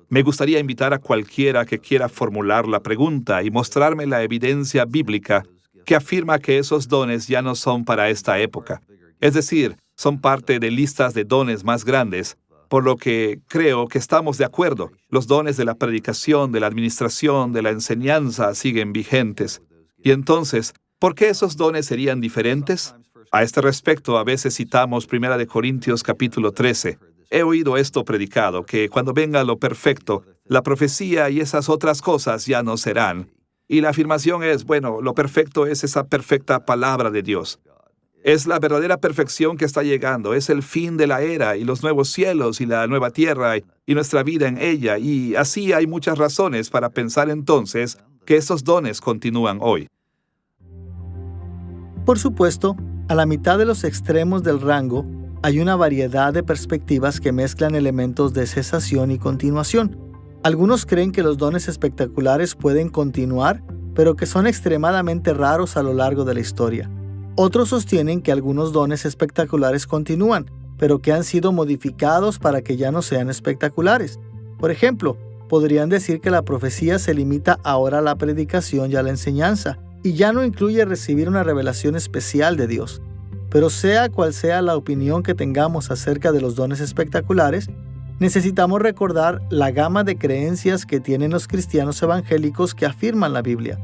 Me gustaría invitar a cualquiera que quiera formular la pregunta y mostrarme la evidencia bíblica que afirma que esos dones ya no son para esta época. Es decir, son parte de listas de dones más grandes, por lo que creo que estamos de acuerdo. Los dones de la predicación, de la administración, de la enseñanza siguen vigentes. Y entonces, ¿por qué esos dones serían diferentes? A este respecto, a veces citamos 1 Corintios capítulo 13. He oído esto predicado, que cuando venga lo perfecto, la profecía y esas otras cosas ya no serán. Y la afirmación es, bueno, lo perfecto es esa perfecta palabra de Dios. Es la verdadera perfección que está llegando, es el fin de la era y los nuevos cielos y la nueva tierra y nuestra vida en ella. Y así hay muchas razones para pensar entonces que esos dones continúan hoy. Por supuesto, a la mitad de los extremos del rango hay una variedad de perspectivas que mezclan elementos de cesación y continuación. Algunos creen que los dones espectaculares pueden continuar, pero que son extremadamente raros a lo largo de la historia. Otros sostienen que algunos dones espectaculares continúan, pero que han sido modificados para que ya no sean espectaculares. Por ejemplo, podrían decir que la profecía se limita ahora a la predicación y a la enseñanza, y ya no incluye recibir una revelación especial de Dios. Pero sea cual sea la opinión que tengamos acerca de los dones espectaculares, necesitamos recordar la gama de creencias que tienen los cristianos evangélicos que afirman la Biblia.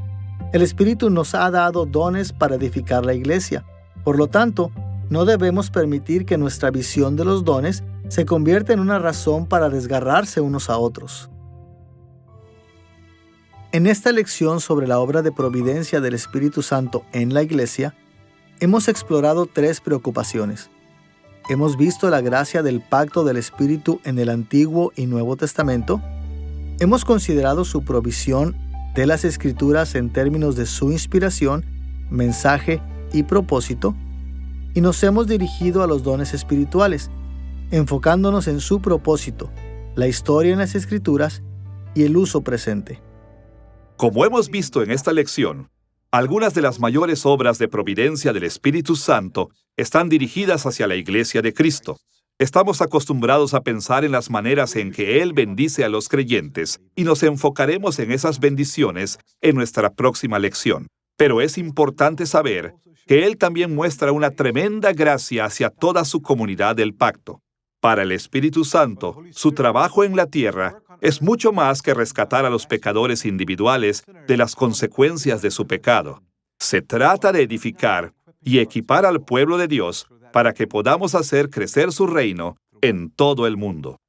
El Espíritu nos ha dado dones para edificar la iglesia. Por lo tanto, no debemos permitir que nuestra visión de los dones se convierta en una razón para desgarrarse unos a otros. En esta lección sobre la obra de providencia del Espíritu Santo en la iglesia, hemos explorado 3 preocupaciones. Hemos visto la gracia del pacto del Espíritu en el Antiguo y Nuevo Testamento. Hemos considerado su provisión de las Escrituras en términos de su inspiración, mensaje y propósito. Y nos hemos dirigido a los dones espirituales, enfocándonos en su propósito, la historia en las Escrituras y el uso presente. Como hemos visto en esta lección, algunas de las mayores obras de providencia del Espíritu Santo están dirigidas hacia la Iglesia de Cristo. Estamos acostumbrados a pensar en las maneras en que Él bendice a los creyentes y nos enfocaremos en esas bendiciones en nuestra próxima lección. Pero es importante saber que Él también muestra una tremenda gracia hacia toda su comunidad del pacto. Para el Espíritu Santo, su trabajo en la tierra es mucho más que rescatar a los pecadores individuales de las consecuencias de su pecado. Se trata de edificar y equipar al pueblo de Dios para que podamos hacer crecer su reino en todo el mundo.